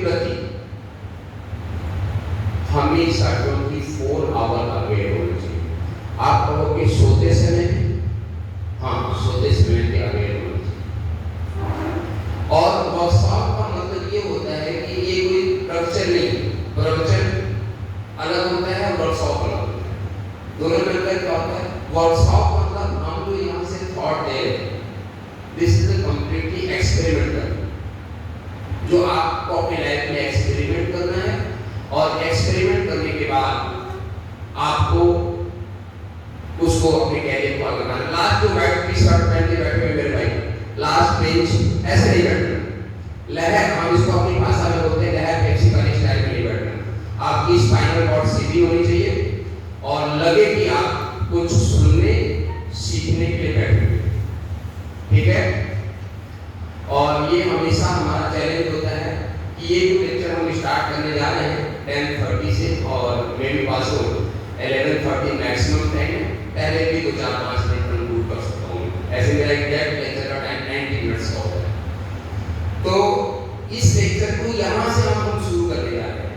प्रति हमेशा 24 our aware होना चाहिए। आप कहोगे सोते समय, हाँ सोते समय भी अवेयर होना चाहिए। और वर्कशॉप का मतलब ये होता है कि ये कोई प्रवचन नहीं, प्रवचन अलग होता है और वर्कशॉप अलग होता है। दोनों में अंतर क्या होता है? वर्कशॉप मतलब हम लोग यहाँ से थॉट दे रहे हैं, this is a completely experimental, जो आपको अपनी लाइफ में एक्सपेरिमेंट करना है और एक्सपेरिमेंट करने के बाद आपको उसको अपने कैरियर को आगे बढ़ाना। लास्ट जो व्हाइट टी शर्ट पहन के बैठे हुए मेरे भाई, लास्ट बेंच ऐसे नहीं बैठना। लहर, हम इसको अपनी भाषा में बोलते हैं लहर पेप्सी वाली स्टाइल में नहीं बैठना। आपकी स्पाइनल कॉर्ड सीधी होनी चाहिए और लगे कि आप कुछ सुनने सीखने के लिए बैठे हुए, ठीक है। और ये हमेशा हमारा चैलेंज होता है कि ये जो लेक्चर हम स्टार्ट करने जा रहे हैं 10:30 से और मे बी पास हो 11:30 मैक्सिमम टाइम है। पहले भी 2-4-5 मिनट कंक्लूड कर सकता हूँ, ऐसे मेरा एग्जैक्ट लेक्चर का टाइम 90 मिनट्स का होता है। तो इस लेक्चर को यहाँ से हम शुरू करने जा रहे हैं।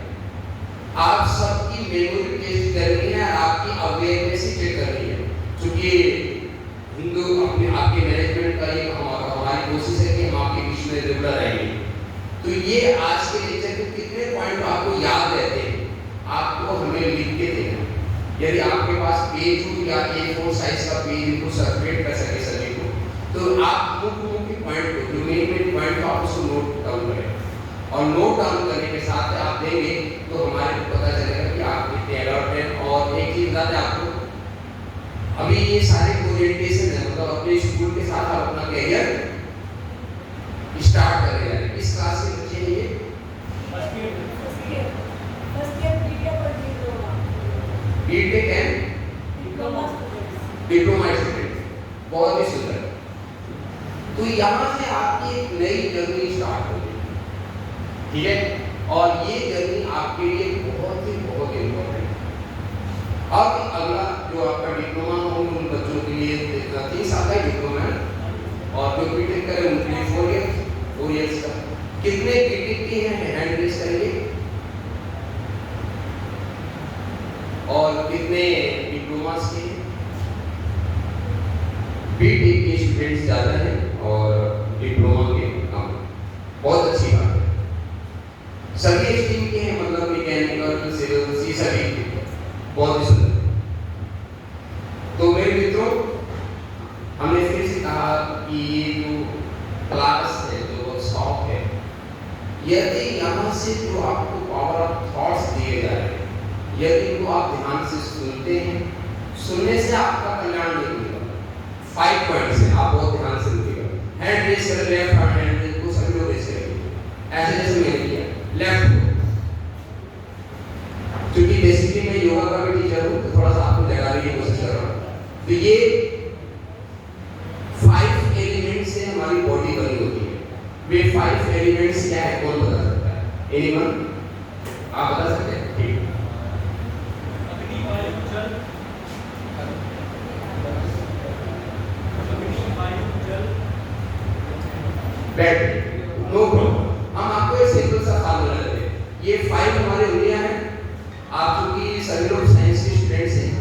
आप सबकी मेमोरी टेस्ट करनी है, आपकी अवेयरनेस ही चेक करनी है, क्योंकि हिंदू अपने आपके मैनेजमेंट का ये हमारी कोशिश है कि हम आपके बीच में रेगुलर रहेंगे। तो ये आज के लेक्चर के कितने पॉइंट आपको याद रहते हैं, आपको हमें लिख के देना। यदि आपके पास पेज हो या A4 साइज का पेज को सर्कुलेट कर सके सभी को, तो आप मुख्य पॉइंट को, जो मेन पॉइंट को आप उसको नोट डाउन करें और नोट डाउन करने के साथ आप देंगे तो हमारे को पता चलेगा कि आप कितने अलर्ट हैं। और एक चीज बता दें आपको, अभी ये सारे ओरिएंटेशन है, मतलब अपने स्कूल के साथ आप अपना कैरियर स्टार्ट कर रहे हैं। इस क्लास के बच्चे हैं ये बीटेक एंड डिप्लोमा स्टूडेंट, बहुत ही सुंदर। तो यहाँ से आपकी एक नई जर्नी स्टार्ट होगी, ठीक है। और ये जर्नी आपके लिए बहुत इम्पोर्टेंट है। अब अगला जो आपका डिप्लोमा हो, उन बच्चों के लिए 3 साल का डिप्लोमा है और जो बीटेक करें उनके लिए 4 इयर्स का। कितने बीटेक के हैं हैंड रेज करेंगे और कितने डिप्लोमास के? बीटेक के स्टूडेंट्स ज़्यादा हैं और डिप्लोमा के कम। बहुत अच्छी बात है। सभी स्ट्रीम के हैं, मतलब मैकेनिकल, सिविल, सी सभी, बहुत ही सुंदर। तो मेरे मित्रों, हमने फिर से कहा कि ये जो क्लास है, जो वर्कशॉप है, यदि यहाँ से जो आपको पावर ऑफ थॉट्स दिए जा रहे हैं, यदि इनको आप ध्यान से सुनते हैं, सुनने से आपका कल्याण नहीं होगा। 5 पॉइंट्स हैं, आप बहुत ध्यान से सुनिएगा। हैंड रेज करें, लेफ्ट हैंड रेज को सभी लोग रेज करेंगे, ऐसे जैसे मैंने किया लेफ्ट को। क्योंकि बेसिकली मैं योगा का भी टीचर हूँ, तो थोड़ा सा आपको जगाने की कोशिश कर रहा हूँ। तो ये 5 एलिमेंट्स से हमारी बॉडी बनी होती है। वे 5 एलिमेंट्स क्या है, कौन बता सकता है? एनीवन? आप बता सकते हैं? ठीक। बैठ नो प्रॉब्लम। हम आपको एक सिंपल सा फार्मूला देते हैं। ये 5 हमारे उंगलियां हैं। आप क्योंकि सभी लोग साइंस के स्टूडेंट्स हैं,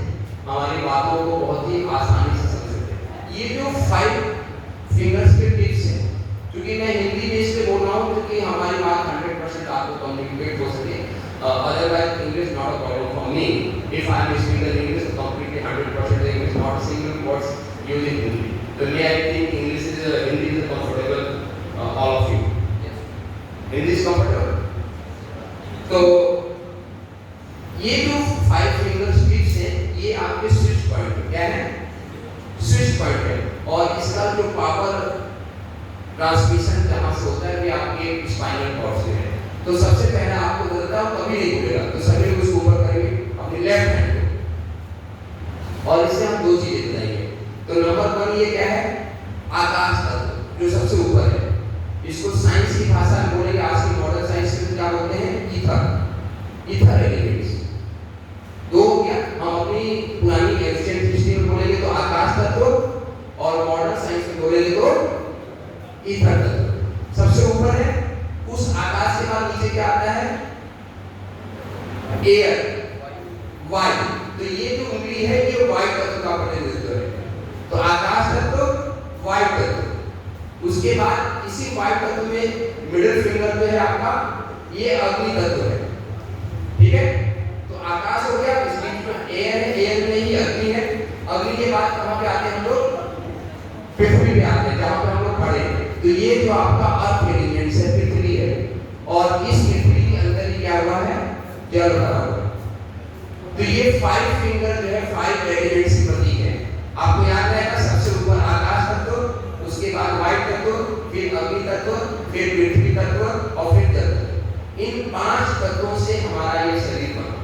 हमारी बातों को बहुत ही आसानी से समझ सकते हैं। ये जो 5 फिंगर्स के टिप्स हैं, क्योंकि मैं हिंदी में इसलिए बोल रहा हूँ क्योंकि हमारी बात 100% आपको कम्युनिकेट हो सके। Otherwise English not a problem for me. If I am speaking English completely 100% English, not a single words used in Hindi. तो may I think English is Hindi is comfortable all of you. Yes. Hind is comfortable. तो ये जो 5 fingers tips हैं, ये आपके switch point क्या है? Switch point है। और इसका जो पावर ट्रांसमिशन जहाँ से होता है, ये आपके स्पाइनल कॉर्ड से है। तो सबसे पहले आपको बताता हूँ, कभी नहीं भूलेगा, तो सभी लोग इसको ऊपर करेंगे अपने लेफ्ट हैंड को, और इससे हम 2 चीजें बताएंगे। तो नंबर 1 ये क्या है? आकाश तत्व, जो सबसे ऊपर है। इसको साइंस की भाषा में बोलेंगे, आज की मॉडर्न साइंस में क्या बोलते हैं? Ether elements. 2 हो गया। हम अपनी पुरानी एंशिएंट हिस्ट्री में बोलेंगे तो आकाश तत्व, और मॉडर्न साइंस में बोलेंगे तो ईथर तत्व। सबसे ऊपर है, उस आकाश के बाद बाद नीचे क्या आता है? एयर, वायु। तो ये जो उंगली है ये वायु तत्व का प्रतिनिधित्व है। तो आकाश तत्व, वायु तत्व। उसके बाद इसी वायु तत्व में मिडिल फिंगर जो है आपका ये अग्नि तत्व है, ठीक है। तो आकाश हो गया, इस बीच में एयर है, एयर में ही अग्नि है। अग्नि के बाद कहां पे आते हैं हम लोग? पृथ्वी पे आते हैं, जहां पे हम लोग खड़े हैं। तो ये जो आपका अर्थ एलिमेंट है, पृथ्वी है, और इस पृथ्वी के अंदर ही क्या हुआ है? जल भरा हुआ है। तो ये 5 फिंगर जो है 5 एलिमेंट्स की प्रतीक है। आपको याद रहेगा, सबसे ऊपर आकाश तत्व, उसके बाद वायु तत्व, फिर अग्नि तत्व, फिर पृथ्वी तत्व और फिर जल तत्व। इन 5 तत्वों से हमारा ये शरीर बना,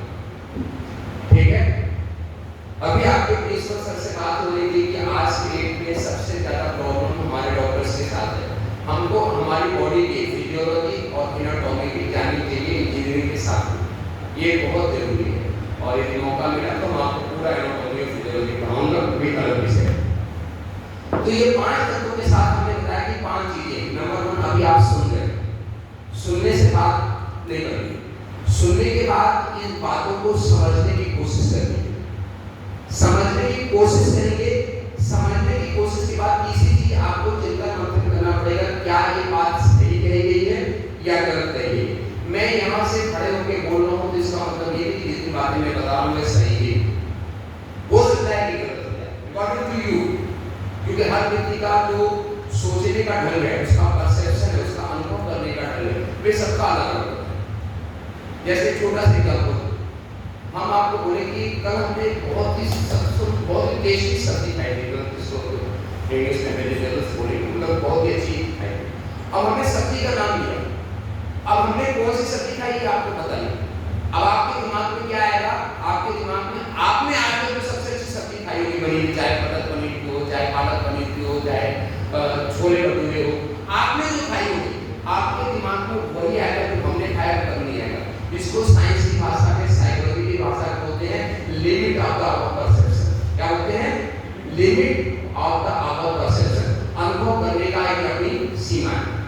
ठीक है। अभी आपके प्रिंसिपल सर से बात हो रही थी कि आज के डेट में सबसे ज्यादा प्रॉब्लम हमारे डॉक्टर्स के साथ है। हमको हमारी बॉडी की फिजियोलॉजी और एनाटॉमी की जाननी चाहिए इंजीनियरिंग के साथ, ये बहुत जरूरी है। और यदि मौका मिला तो मैं आपको पूरा एनाटॉमी और फिजियोलॉजी पढ़ाऊंगा, कोई अलग विषय। तो ये 5 तत्वों के साथ हमने बताया कि 5 चीजें। नंबर 1 अभी आप सुन रहे हैं, सुनने से बात नहीं बनेगी। सुनने के बाद इन बातों को समझने की कोशिश करनी है, समझने की कोशिश करेंगे। समझने की कोशिश के बाद तीसरी चीज आपको चिंतन मंथन करना पड़ेगा, क्या ये बात सही कही गई है या गलत कही गई है। मैं यहाँ से खड़े होकर बोल रहा हूँ तो इसका मतलब ये नहीं कि जितनी बातें मैं बता रहा हूँ वे सही है, हो सकता है कि गलत हो जाए, अकॉर्डिंग टू यू। क्योंकि हर व्यक्ति का जो सोचने का ढंग है, उसका परसेप्शन है, उसका अनुभव करने का ढंग है, वे सबका अलग अलग होता है। जैसे छोटा सा एग्जाम्पल, हम आपको बोले कि कल हमने बहुत ही टेस्टी सब्जी खाई थी, जिसको इंग्लिश में वेजिटेबल्स बोले, मतलब बहुत ही अच्छी खाई। अब हमने सब्जी का नाम लिया, अब हमने कौन सी सब्जी खाई ये आपको पता नहीं। अब आपके दिमाग में क्या आएगा? आपके दिमाग में आपने आज तक जो सबसे अच्छी सब्जी खाई होगी, पनीर, चाहे मटर पनीर की हो, चाहे पालक पनीर की हो, चाहे छोले भटूरे हो, आपने जो खाई होगी आपके दिमाग में वही आएगा जो हमने खाया, कभी नहीं आएगा। इसको साइंस की भाषा में, साइकोलॉजी की भाषा में बोलते हैं limit of the our perception. क्या बोलते हैं? Limit of the our perception. अनुभव करने का एक अपनी सीमा है।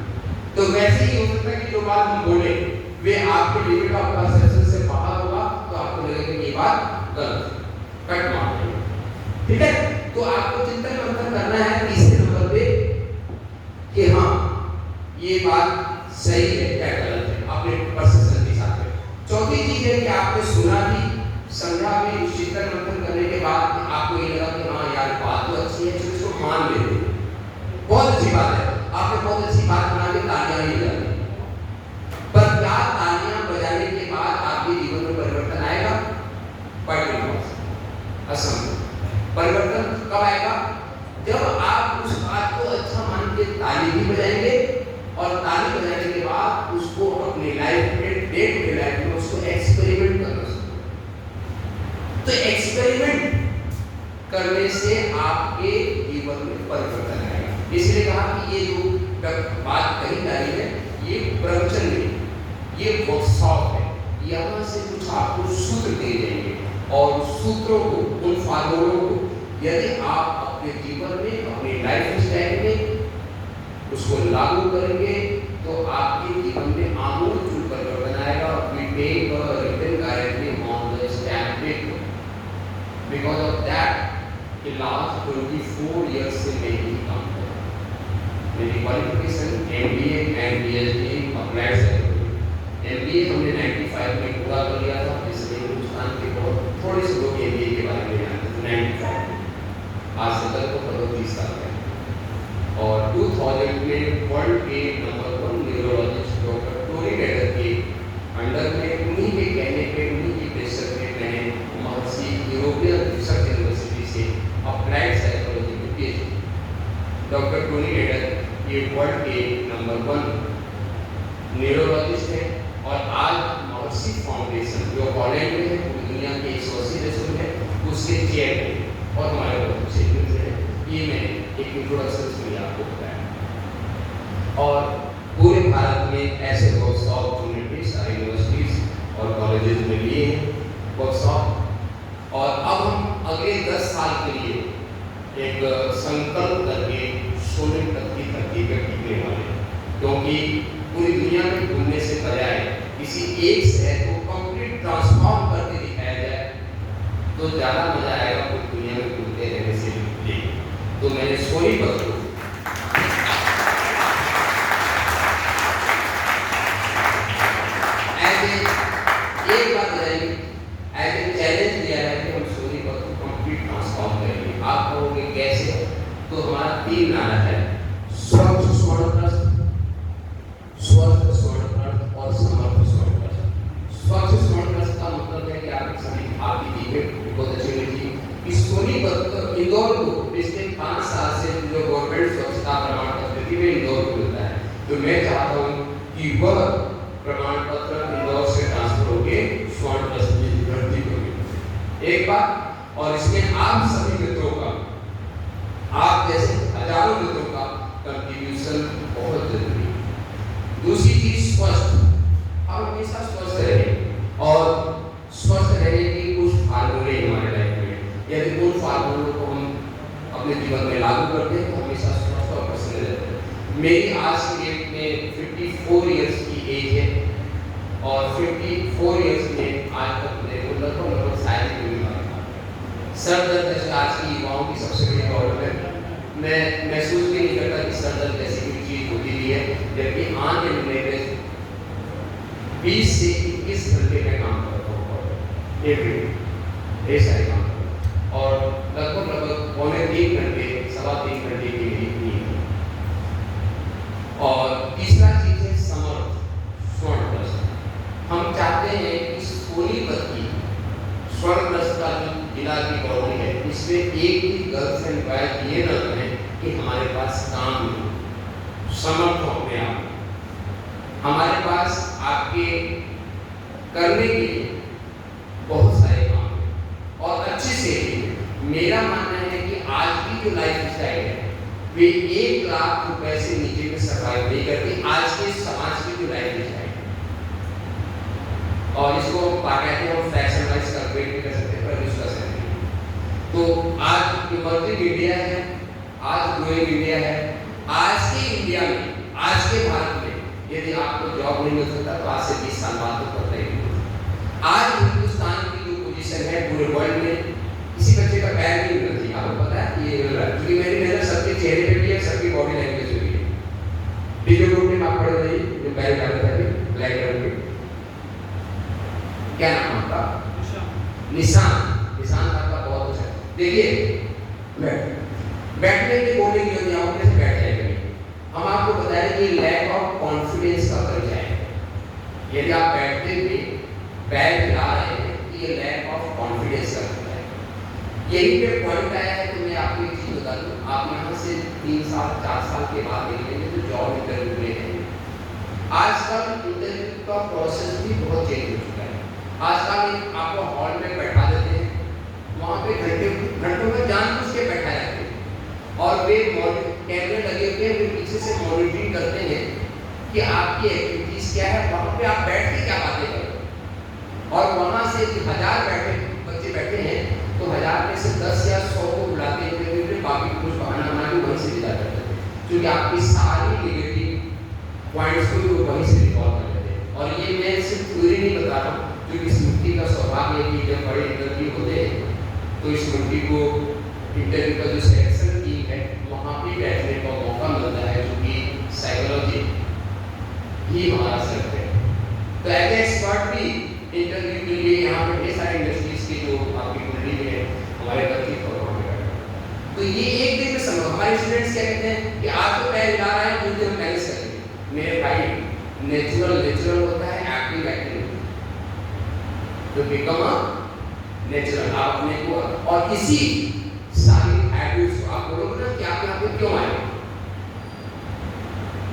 तो वैसे ही हो सकता है कि जो बात हम बोले वे आपके लिमिट ऑफ परसेप्शन से बाहर होगा, तो आपको लगेगा कि ये बात गलत, कट मार देंगे, ठीक है। तो आपको चिंतन मंथन करना है तीसरे नंबर पे कि हाँ ये बात सही है या गलत है, अपने परसेप्शन के साथ में। चौथी चीज है कि आपने सुना भी, समझा भी, चिंतन मंथन करने के बाद आपको ये लगा कि हाँ यार बात तो अच्छी है, तो इसको मान लेते, बहुत अच्छी बात है, आपने बहुत अच्छी बात बना के तालियां भी बजा दी। पर क्या तालियां बजाने के बाद आपके जीवन में परिवर्तन आएगा? असंभव। परिवर्तन कब आएगा? जब आप उस बात को अच्छा मान के ताली भी बजाएंगे और ताली बजाने के बाद उसको अपनी लाइफ में, डे टू डे लाइफ में उसको एक्सपेरिमेंट करना सीखें। तो एक्सपेरिमेंट करने से आपके जीवन में परिवर्तन आएगा। इसलिए कहा कि ये जो बात कही जा रही है ये प्रवचन नहीं, ये वर्कशॉप है। यहाँ से कुछ आपको सूत्र दिए जाएंगे और सूत्रों को, उन फार्मूलों को यदि आप अपने जीवन में, अपनी लाइफ स्टाइल में उसको लागू करेंगे तो आपके जीवन में आमूल परिवर्तन आएगा। We take a written guarantee on the stamp paper. Because of that, the last 24 years से मेरी काम कर रहा हूँ। मेरी qualification MBA and PhD applied psychology. MBA हमने 95 में पूरा कर लिया था, इसलिए हिंदुस्तान के बहुत थोड़े से लोग MBA के बारे में जानते थे 95 में। आज से तक तो करीब 30 साल है। और 2000 में वर्ल्ड के number 1 neurologist doctor Tony raider के अंडर में, उन्हीं के कहने पे, उन्हीं की प्रेशर पे मैंने महर्षि यूरोपियन रिसर्च यूनिवर्सिटी से अप्लाइड साइकोलॉजी में PhD। डॉक्टर टोनी रेडर ये वर्ल्ड के नंबर 1 न्यूरोलॉजिस्ट है और आज महर्षि फाउंडेशन जो हॉलैंड में है, पूरी दुनिया के 180 देशों में है, उसके चेयरमैन और हमारे बहुत अच्छे मित्र हैं। ये मैंने एक इंट्रोडक्शन में आपको बताया। और पूरे भारत में ऐसे वर्कशॉप हमने सारी यूनिवर्सिटीज और कॉलेजेस में लिए हैं वर्कशॉप। और अब हम अगले 10 साल के लिए एक संकल्प करके सोने तक की धरती पर टिकने वाले हैं, क्योंकि पूरी दुनिया में घूमने से बजाय किसी एक शहर को कंप्लीट ट्रांसफॉर्म करके दिखाया जाए तो ज्यादा मजा आएगा पूरी दुनिया में घूमते रहने से ले। तो मैंने सोनीपत को एक बात बताइए, एज ए चैलेंज दिया है कि हम सोनीपत को कंप्लीट ट्रांसफॉर्म करेंगे। आप कहोगे कैसे? तो हमारा 3 नारा है, स्वच्छ स्वर्णकृत, स्वस्थ स्वर्णकृत और समर्थ स्वर्णकृत। स्वच्छ स्वर्णकृत का मतलब है कि आपकी सभी आपकी टीमें बहुत अच्छी हुई थी। इस सोनीपत इंदौर को पिछले 5 साल से जो गवर्नमेंट स्वच्छता प्रमाण पत्र की वे इंदौर को मिलता है, तो मैं चाहता हूँ कि वह प्रमाण पत्र इंदौर से ट्रांसफर होके स्वर्णकृत की भर्ती होगी। एक बात, और इसमें आप सभी मित्रों का, आप जैसे हजारों मित्रों का कंट्रीब्यूशन बहुत जरूरी है। दूसरी चीज स्वस्थ, हम हमेशा स्वस्थ रहें और स्वस्थ रहने की कुछ फार्मूले हमारे लाइफ में, यदि उन फार्मूलों को हम अपने जीवन में लागू करते हैं तो हमेशा स्वस्थ और प्रसन्न रहते हैं। मेरी आज की डेट में 54 इयर्स की एज है और 54 इयर्स में आज तक मेरे को लगभग शायद कोई बीमारी सर दर्द जैसे आज की युवाओं की सबसे बड़ी प्रॉब्लम है। मैं महसूस भी नहीं करता कि सर दर्द जैसी कोई चीज होती भी है, जबकि आन दिन में 20 से 21 घंटे में काम करता हूँ ढेर सारे काम करता हूँ और लगभग पौने 3 घंटे 3.25 घंटे की नींद। और तीसरा चीज है समर्थ स्वर्णकृत। हम चाहते हैं कि सोनीपत की स्वर्णकृत का जो जिला की कॉलोनी है इसमें एक भी गर्ल्स एंड बॉयज ये न कहें कि हमारे पास काम नहीं। समर्थ हो अपने आप, हमारे पास आपके करने के लिए बहुत सारे काम हैं और अच्छे से। मेरा मानना है कि आज की जो लाइफ स्टाइल है वे 1 लाख रुपए से नीचे में सर्वाइव नहीं करती आज के समाज की जो लाइफ स्टाइल है। और इसको कहते हैं हम फैशन वाइज कंपेयर भी कर सकते हैं, पर इसका सही नहीं। तो आज इमर्जिंग इंडिया है, आज ग्रोइंग इंडिया है। आज के इंडिया में, आज के भारत में यदि आपको जॉब नहीं मिल सकता तो आज से 20 साल बाद तो पता ही नहीं। आज हिंदुस्तान की जो पोजीशन है पूरे वर्ल्ड में, किसी बच्चे का पैर नहीं मिलना चाहिए। आपको पता है ये क्योंकि मेरी मेहनत सबके चेहरे पे भी है, सबकी बॉडी लैंग्वेज भी है। वीडियो ग्रुप में आप पढ़ रही जो पैर डालते हैं ब्लैक कलर में, क्या नाम आपका? निशान। निशान आपका बहुत अच्छा है। देखिए बैठने की बोलने की यदि आप कैसे बैठ जाएंगे, हम आपको बताएं कि लैक ऑफ कॉन्फिडेंस का परिचय है। यदि आप बैठते हुए पैर हिला रहे हैं तो ये लैक ऑफ कॉन्फिडेंस का होता है। यही पे पॉइंट आया है। तो मैं आपको एक चीज बता दूं, आप यहाँ से 3 साल 4 साल के बाद निकलेंगे तो जॉब इंटरव्यू लेंगे। आजकल इंटरव्यू का प्रोसेस भी बहुत चेंज हो चुका है। आजकल आपको हॉल में बैठा देते हैं, वहाँ पे घंटों में जानबूझ के बैठा जाते हैं और वे कैमरे लगे हुए हैं, वे पीछे से मॉनिटरिंग करते हैं कि आपकी एक्टिविटीज क्या है, वहाँ पे आप बैठ के क्या बातें करें। और वहाँ से 1000 बच्चे बैठे हैं तो 1000 में से 10 या 100 को बुलाते हैं, बाकी कुछ बहाना बना के वहीं से विदा करते हैं, क्योंकि आपकी सारी नेगेटिव पॉइंट्स को वहीं से रिकॉल कर लेते हैं। और ये मैं सिर्फ थ्योरी नहीं बता रहा हूँ, क्योंकि स्मृति का स्वभाव है कि जब बड़े इंटरव्यू होते हैं तो स्मृति को इंटरव्यू का जो सिलेक्शन टीम है वहाँ पे बैठने का मौका मिलता है, जो कि साइकोलॉजी ही हमारा सब्जेक्ट है। तो एज एक्सपर्ट भी इंटरव्यू के लिए यहाँ पे ढेर सारे इंडस्ट्रीज के जो आपकी कुंडली में है हमारे बच्चे प्रोग्राम में बैठे। तो ये एक दिन में संभव। हमारे स्टूडेंट्स क्या कहते हैं कि आप तो पैर हिला रहे हैं, दूसरे हम मैनेज करेंगे। मेरे भाई नेचुरल होता है, एक्टिंग तो बिकम अ नेचुरल। आप अपने को और इसी सारी हैबिट्स को आप बोलोगे ना कि आप यहाँ पे क्यों आए,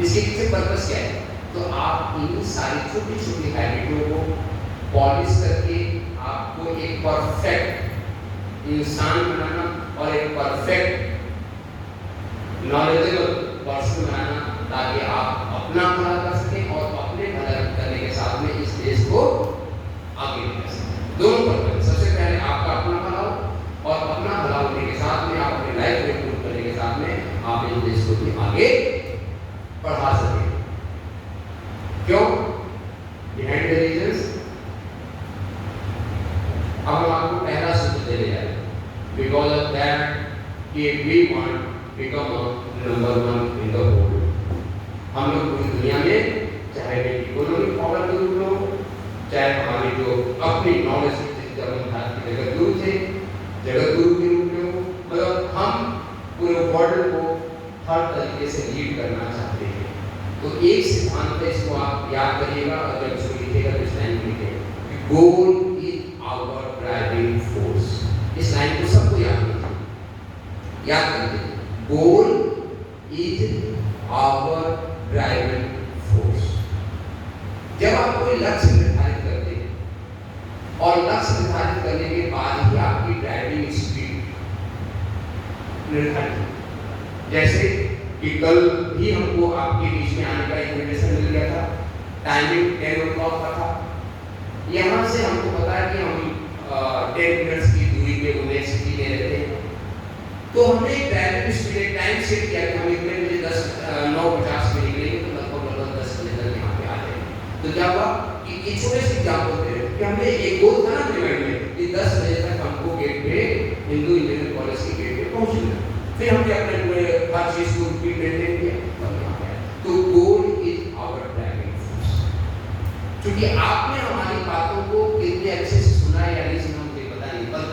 इसके पीछे पर्पस क्या है, तो आप इन सारी छोटी छोटी हैबिटों को पॉलिश करके आपको एक परफेक्ट इंसान बनाना और एक परफेक्ट नॉलेजेबल पर्सन बनाना, ताकि आप अपना भला कर सकें और अपने भला करने के साथ में इस देश को आगे बढ़ा सकें। दोनों पर्पस, सबसे पहले आपका अपना भला हो और अपना भला होने के साथ में आप अपनी लाइफ में इम्प्रूव करने के साथ में आप इस देश को भी आगे बढ़ा सकें। क्यों? बिहाइंड द चाहे हमारी जो अपनी नॉलेज जब हम भारत के जगत गुरु थे, जगत गुरु के रूप में हो, मतलब हम पूरे वर्ल्ड को हर तरीके से लीड करना चाहते हैं। तो एक सिद्धांत है, इसको आप याद करिएगा, अगर इसको लिखेगा तो इस लाइन में लिखेगा, goal is our driving force. इस लाइन को सबको याद करिए, याद करिए, goal is our driving force. जब आप कोई लक्ष्य निर्धारित करते हैं और लक्ष्य निर्धारित करने के बाद ही आपकी ड्राइविंग स्पीड निर्धारित, जैसे कि कल भी हमको आपके बीच में आने का इन्विटेशन मिल गया था, टाइमिंग 10 o'clock का था। यहाँ से हमको पता है कि हम 10 मिनट्स की दूरी पे यूनिवर्सिटी में रहते हैं, तो हमने एक ड्राइविंग स्पीड टाइम सेट किया कि हम इतने बजे 9:50 में निकलेंगे, तो लगभग 10 बजे तक यहाँ पे आ जाएंगे। तो क्या हुआ कि एक छोटे से एग्जाम्पल दे रहे कि हमने एक गोल था ना अपने माइंड में कि 10 बजे तक हमको गेट पे हिंदू इंजीनियरिंग कॉलेज के गेट पे पहुँचना। फिर हमने अपने पूरे हर चीज को रिपीट मेंटेन किया। तो goal is our driving force. क्योंकि आपने हमारी बातों को कितने अच्छे से सुना या नहीं सुना मुझे पता नहीं, पर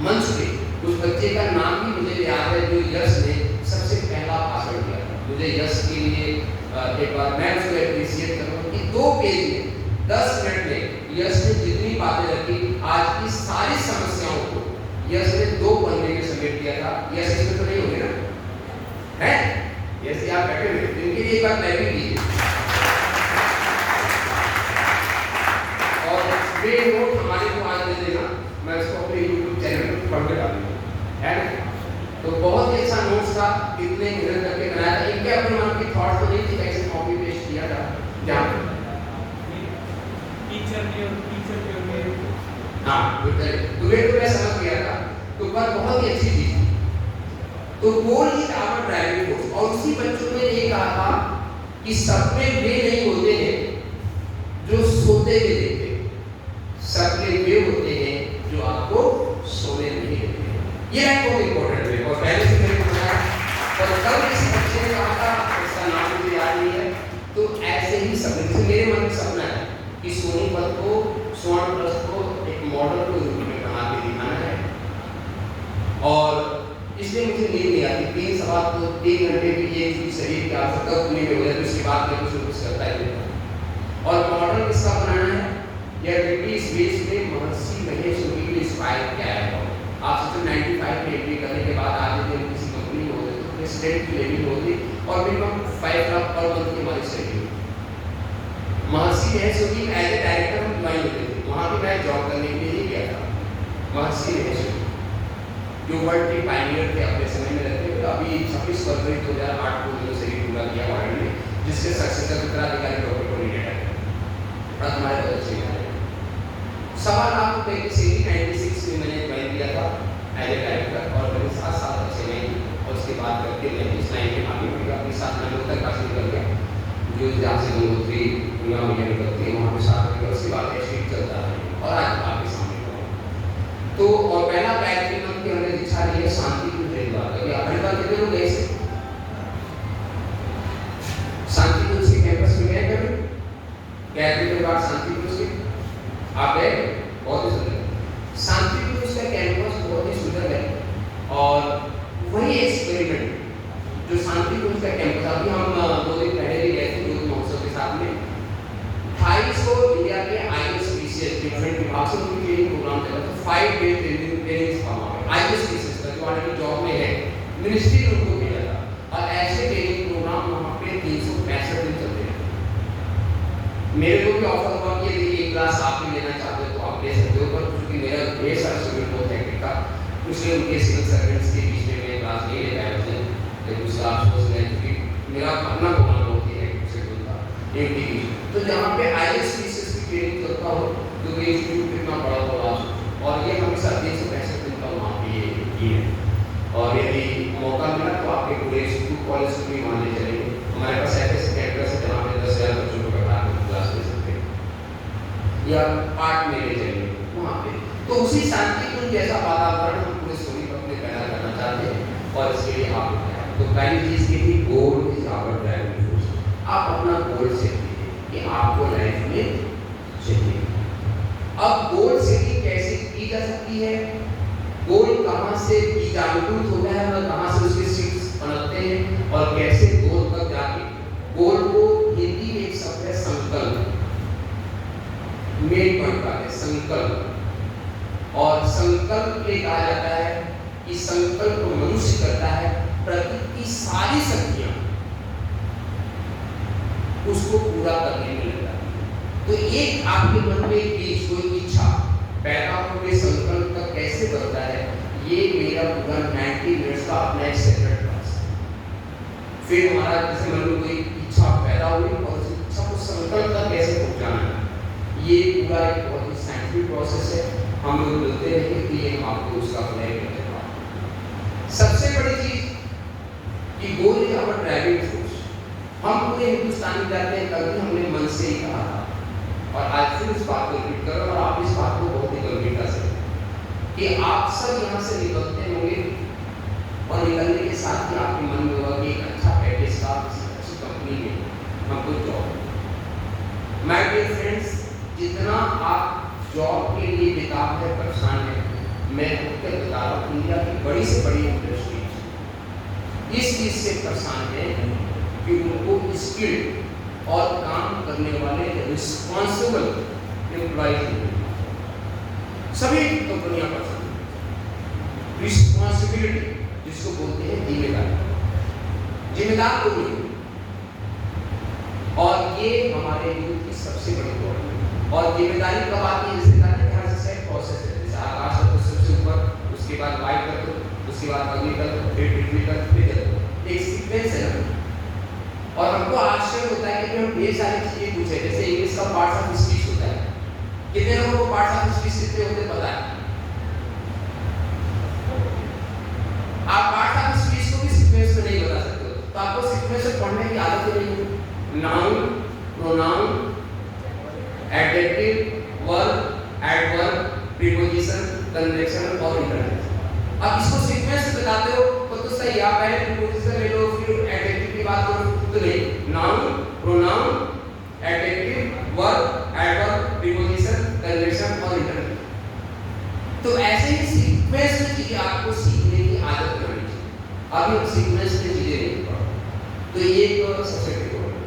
मंच पे उस बच्चे का नाम भी मुझे याद है जो यश ने सबसे पहला भाषण दिया था। मुझे यश के लिए एक बार मैं उसको एप्रिशिएट करूँगा कि 2 पेज में 10 मिनट में यश ने जितनी बातें रखी, आज की सारी समस्याओं को यश ने 2 पन्ने में समेट दिया था। यश इसमें तो नहीं होंगे ना, है? यश आप बैठे हुए, इनके लिए एक बार मैं भी कीजिए। और वे नोट हमारे को आज दे देना, मैं उसको अपने YouTube चैनल पर पढ़ के डालूंगा, है ना? तो बहुत ही अच्छा नोट्स था, कितने मेहनत करके बनाया था। इनके अपने मन की थॉट तो नहीं थी, कैसे कॉपी पेस्ट किया था, ध्यान टीचर हाँ तुम्हें तो मैं समझ गया था, तो पर बहुत ही अच्छी चीज। तो goal is our driving force. और उसी बच्चों ने ये कहा था कि सपने वे नहीं होते हैं जो सोते हुए देखते, सपने वे होते हैं जो आपको सोने नहीं देते। ये है बहुत इंपॉर्टेंट है। और पहले से मैंने बताया, और कल किसी बच्चे ने कहा था, उसका नाम मुझे याद नहीं है, तो ऐसे ही सपने, जैसे मेरे मन में सपना है कि सोनीपत को, स्वर्ण प्लस को एक मॉडल को रूप में बना के दिखाना है। और इसलिए मुझे नींद नहीं आती, 3 घंटे की ये शरीर की आवश्यकता पूरी हो जाए, तो उसके बाद मैं कुछ करता ही नहीं। और मॉडल किसका बनाना है? यह ब्रिटिश बेस में महर्षि महेश योगी को इंस्पायर किया है। आप सोचो 95 में एमबीए करने के बाद आज यदि किसी कंपनी में होते तो प्रेसिडेंट की लेवल होती और मिनिमम 5 लाख पर मंथ की हमारी salary. Maharshi Mahesh Yogi as a director हम ज्वाइन होते थे, वहाँ भी मैं जॉब करने के लिए ही गया था। महर्षि महेश योगी जो वर्ल्ड के पायनियर थे, अपने समय में रहते थे। अभी 26 फरवरी 2008 को उन्होंने शरीर पूरा किया वार्ड में, जिसके सक्सेसर उत्तराधिकारी डॉक्टर को रिटायर किया। और हमारे बहुत अच्छे हैं। 1.25 लाख रुपए की सैलरी 96 में मैंने ज्वाइन किया था एज ए डायरेक्टर, और मैंने 7 साल अच्छे में, और उसके बाद करके मैं इस लाइन में आगे बढ़ गया। अपनी 7 महीने तक काशी निकल गया, जो जहाँ से गंगोत्री दुनिया में निकलती है वहाँ पे 7 महीने, उसके बाद एस्ट्रीट चलता है और आज आपके सामने। तो और पहला कार्यक्रम की हमने दीक्षा ली है शांतिपुर हरिद्वार का। आप हरिद्वार कितने लोग गए से? शांतिपुर के कैंपस में गए कभी? गए के बाद शांतिपुर से आप गए? बहुत ही सुंदर शांतिपुर का कैंपस, बहुत ही सुंदर है। और वही एक्सपेरिमेंट जो शांतिपुर का कैंपस, अभी हम 2 दिन पहले भी गए थे यूथ महोत्सव के साथ में। 250 इंडिया के आईएएस पीसीएस डिफरेंट विभाग से उनकी ट्रेनिंग प्रोग्राम चला था। 5 डे ट्रेनिंग आईएएस पीसीएस का जो ऑलरेडी जॉब में है, मिनिस्ट्री ने उनको भेजा था। और ऐसे ट्रेनिंग प्रोग्राम वहाँ पे 365 दिन चलते हैं। मेरे को भी ऑफर हुआ कि यदि एक क्लास आप भी लेना चाहते हो तो आप ले सकते हो, पर क्योंकि मेरा ढेर सारा स्टूडेंट बहुत हेक्टिक था, इसलिए उनके सिविल सर्वेंट्स के बीच में मैं क्लास नहीं ले पाया मुझे। लेकिन उसका अफसोस है क्योंकि मेरा अपना प्रोग्राम बहुत ही हेक्टिक शेड्यूल था एक डिग्री। तो जहाँ पे आईएएस पीसीएस की ट्रेनिंग करता हो तो ये इंस्टीट्यूट कितना बड़ा होगा, और ये हमेशा 365 दिन का वहाँ पे ये है। और यदि मौका मिला तो आपके पूरे स्कूल कॉलेज को भी मान ले चलेंगे। हमारे पास ऐसे कैंपस है जहाँ पे 10,000 बच्चों को बैठा के क्लास ले सकते हैं या पार्ट में ले जाएंगे वहाँ पे। तो उसी शांतिपूर्ण जैसा वातावरण हम पूरे सोनीपत में पैदा करना चाहते हैं, और इसके लिए आप तो पहली चीज़ ये थी, goal is our driving force. आप अपना गोल सेट कीजिए कि आपको लाइफ में चाहिए। अब गोल सेटिंग कैसे की जा सकती है, गोल कहाँ से बीजाणुकृत होता है और कहाँ से उसके सीड्स पनपते हैं और कैसे गोल तक जाके, गोल को हिंदी में एक शब्द है संकल्प, मेन पॉइंट है संकल्प। और संकल्प ये कहा जाता है कि संकल्प मनुष्य करता है, प्रकृति की सारी शक्तियां उसको पूरा करने में लगता है। तो एक आपके मन में बीज कोई इच्छा पैदा होने संकल्प का कैसे बनता है, ये मेरा पूरा 90 मिनट्स का अपना एक सेपरेट क्लास है। फिर हमारा जैसे मन में कोई इच्छा पैदा हुई और उस इच्छा को संकल्प तक कैसे पहुंचाना है, ये पूरा एक बहुत ही साइंटिफिक प्रोसेस है। हम लोग मिलते रहेंगे कि ये आपको उसका अप्लाई करते हैं। सबसे बड़ी चीज कि goal is our driving force. हम पूरे हिंदुस्तान में जाते हैं, कल भी हमने मन से ही कहा था और आज फिर उस बात को रिपीट करो और आप इस बात को बहुत ही गंभीरता से कि आप सब यहाँ से निकलते होंगे और निकलने के साथ ही आपके मन में होगा कि एक अच्छा पैकेज का किसी अच्छी कंपनी में हमको जॉब। माय डियर फ्रेंड्स, जितना आप जॉब के लिए बेताब है, परेशान है, मैं उत्तर बता रहा हूँ इंडिया की बड़ी से बड़ी इंडस्ट्री इस चीज से परेशान है कि उनको स्किल्ड और काम करने वाले रिस्पॉन्सिबल एम्प्लॉयज सभी कंपनियां परेशान हैं। रिस्पॉन्सिबिलिटी जिसको बोलते हैं जिम्मेदारी, जिम्मेदार को नहीं। और ये हमारे यूथ की सबसे बड़ी प्रॉब्लम है। और जिम्मेदारी कब आती है, जैसे कहते हैं हर सेट प्रोसेस है, जैसे आकाश है तो सबसे ऊपर, उसके बाद वाई कर दो, उसके बाद अग्नि कर दो, फिर पृथ्वी कर दो, फिर एक सीक्वेंस है ना। और हमको आश्चर्य होता है कि हम ढेर सारी चीजें पूछे, जैसे इंग्लिश का पार्ट्स ऑफ स्पीच होता है, कितने लोगों को पार्ट्स ऑफ स्पीच कितने होते पता है? आप पार्ट्स ऑफ स्पीच को भी सीक्वेंस में नहीं बता सकते, तो आपको सीक्वेंस से पढ़ने की आदत नहीं है। Noun, pronoun, adjective, verb, adverb, preposition, conjunction और इंटरजेक्शन। अब इसको सीक्वेंस से बताते हो तो सही, आप पहले प्रीपोजिशन ले लो फिर एडजेक्टिव की बात करो, तो नहीं, noun, pronoun, adjective, verb, adverb, preposition, conjunction और इंटरजेक्शन। तो ऐसे ही सीक्वेंस में चीजें आपको सीखने की आदत करनी चाहिए। अभी हम सीक्वेंस में चीजें नहीं पढ़, तो ये एक सबसे बड़ी प्रॉब्लम।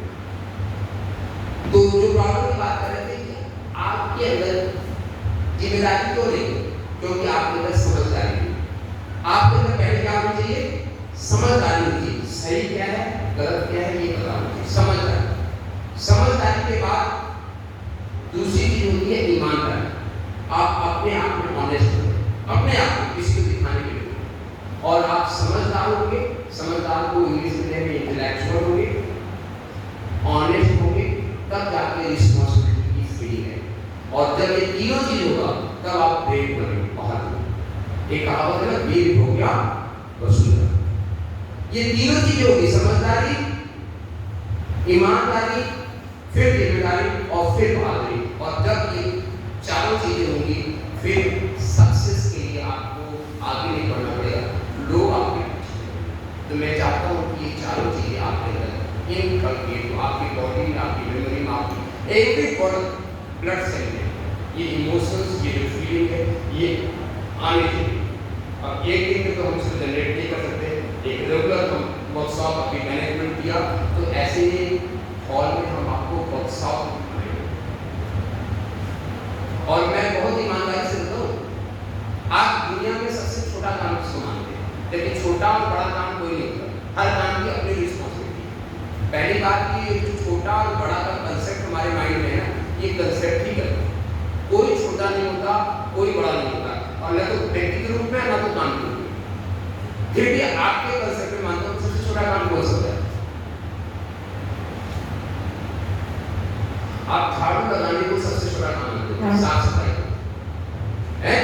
तो जो प्रॉब्लम की बात कर रहे थे कि आपके अंदर जिम्मेदारी क्यों नहीं, क्योंकि आपके अंदर समझदारी नहीं। आपके अंदर पहले क्या होनी चाहिए, समझदारी होनी चाहिए। सही क्या है, गलत क्या है, ये पता होना चाहिए, समझदारी। समझदारी के बाद दूसरी चीज होती है ईमानदारी। आप अपने आप में ऑनेस्ट हो, अपने आप को किसी को दिखाने के लिए, और आप समझदार होंगे। समझदार को इंग्लिश में इंटेलेक्चुअल होंगे, ऑनेस्ट होंगे, तब जाके रिस्पॉन्सिबिलिटी की फीलिंग है। और जब ये तीनों चीज होगा तब आप ब्रेक बनेंगे। बहुत एक कहावत है ना, ब्रेक हो गया वसूला। ये तीनों चीजें होगी, समझदारी, ईमानदारी, फिर जिम्मेदारी और फिर बहादुरी। और जब ये चारों चीजें होंगी फिर सक्सेस के लिए आपको आगे नहीं बढ़ना पड़ेगा, लोग आपके पीछे। तो मैं चाहता हूँ कि ये चारों चीजें आपके अंदर इनकलकेट हो, आपकी बॉडी में, आपकी मेमोरी में, आपकी एवरी ब्लड सेल में ये इमोशंस, ये जो फीलिंग है, ये आने चाहिए। अब एक दिन में तो हम इसको जनरेट नहीं कर सकते। एक रेगुलर हम वर्कशॉप अभी मैनेजमेंट किया, तो ऐसे ही हॉल में हम आपको वर्कशॉप करेंगे। और मैं बहुत ईमानदारी से बताऊं, आप दुनिया में सबसे छोटा काम किसको मानते हैं? लेकिन छोटा और बड़ा काम कोई नहीं होता, हर काम की अपनी रिस्पॉन्सिबिलिटी। पहली बात कि जो छोटा और बड़ा का कंसेप्ट हमारे माइंड में है ना, ये कंसेप्ट ही करता है। कोई छोटा नहीं होता, कोई बड़ा नहीं होता, और न तो व्यक्ति के रूप में न तो काम के रूप में। फिर भी आपके कंसेप्ट में मानता हूँ सबसे छोटा काम कौन सा है? आप झाड़ू लगाने को सबसे छोटा काम मानते हो, साफ सफाई है?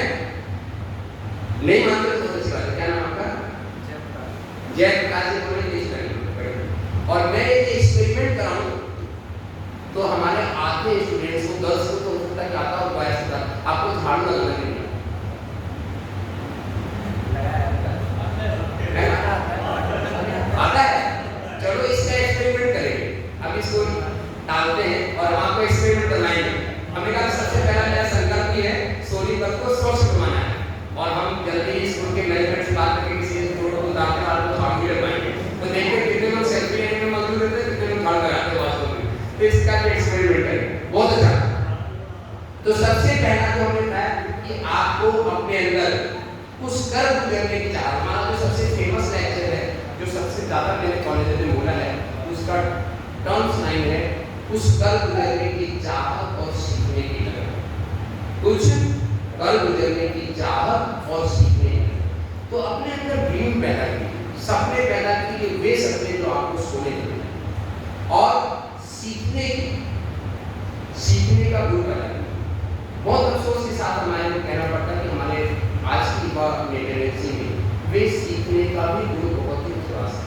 नहीं मानते तो अच्छी बात है। क्या नाम आपका? जयप्रकाश जी। बोले और मैं ये एक्सपेरिमेंट कराऊं तो हमारे आधे स्टूडेंट्स को, गर्ल्स को तो होता है आता और बॉयज होता है, आपको झाड़ू लगाना नहीं आता है। चलो इसका एक्सपेरिमेंट करेंगे, अब इसको डालते हैं और हम आपको एक्सपेरिमेंट करवाएंगे। कल को स्वस्थ बनाना है और हम जल्दी स्कूल के मैनेजमेंट से बात करके किसी फोटो को दाखिल वाले को भाग भी पाएंगे तो देखिए कितने लोग सेल्फी लेने में मजबूर रहते हैं, कितने लोग भाग लगाते हैं वास्तव में। तो इसका जो एक्सपेरिमेंट करें बहुत अच्छा। तो सबसे पहला जो हमने बताया कि आपको अपने अंदर उस कर्म करने की चाह, हमारा जो सबसे फेमस लेक्चर है जो सबसे ज्यादा मेरे कॉलेज में बोला है उसका टर्म्स लाइन है उस कर्म करने की चाहत और सीखने की लगन। कुछ कर्म करने की चाहत और सीखने की लगन। तो अपने अंदर ड्रीम पैदा कीजिए, सपने पैदा कीजिए, वे सपने जो आपको सोने देते और सीखने का गुण पैदा कीजिए। बहुत अफसोस के साथ हमारे को कहना पड़ता है कि हमारे आज की बात टेंडेंसी में वे सीखने का भी गुण बहुत ही विश्वास है।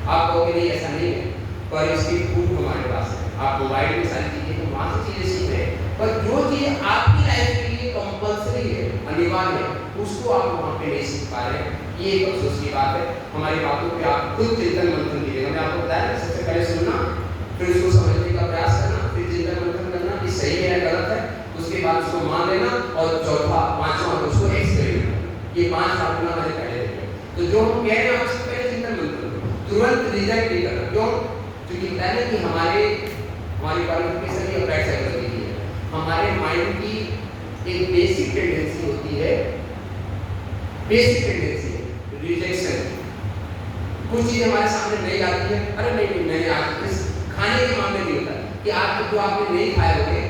आप कहोगे नहीं ऐसा नहीं है, पर इसकी खूब हमारे पास है। आप मोबाइल में सारी चीजें तो वहां से चीजें सीख रहे हैं, पर जो चीज आपकी लाइफ के लिए कंपल्सरी है, अनिवार्य है, उसको आप वहां पे नहीं सीख पा रहे। ये एक अफसोस की बात है। हमारी बातों पे आप खुद चिंतन मंथन कीजिएगा। मैंने आपको बताया सबसे पहले सुनना, फिर उसको समझने का प्रयास करना, फिर चिंतन मंथन करना कि सही है या गलत है, उसके बाद उसको मान लेना और चौथा पांचवा उसको एक्सपेरिमेंट। ये 5 फार्मूला मैंने पहले देखे। तो जो हम कह रहे हैं उससे पहले चिंतन मंथन तुरंत रिजेक्ट नहीं करना। क्यों? क्योंकि पहले कि हमारी क्वालिफिकेशन ही अप्लाइड साइकोलॉजी की है। हमारे माइंड की एक बेसिक टेंडेंसी होती है, रिजेक्शन। कुछ चीज हमारे सामने नहीं आती है, अरे नहीं मैंने आज इस खाने के मामले नहीं होता कि आप जो आपने नहीं खाए होंगे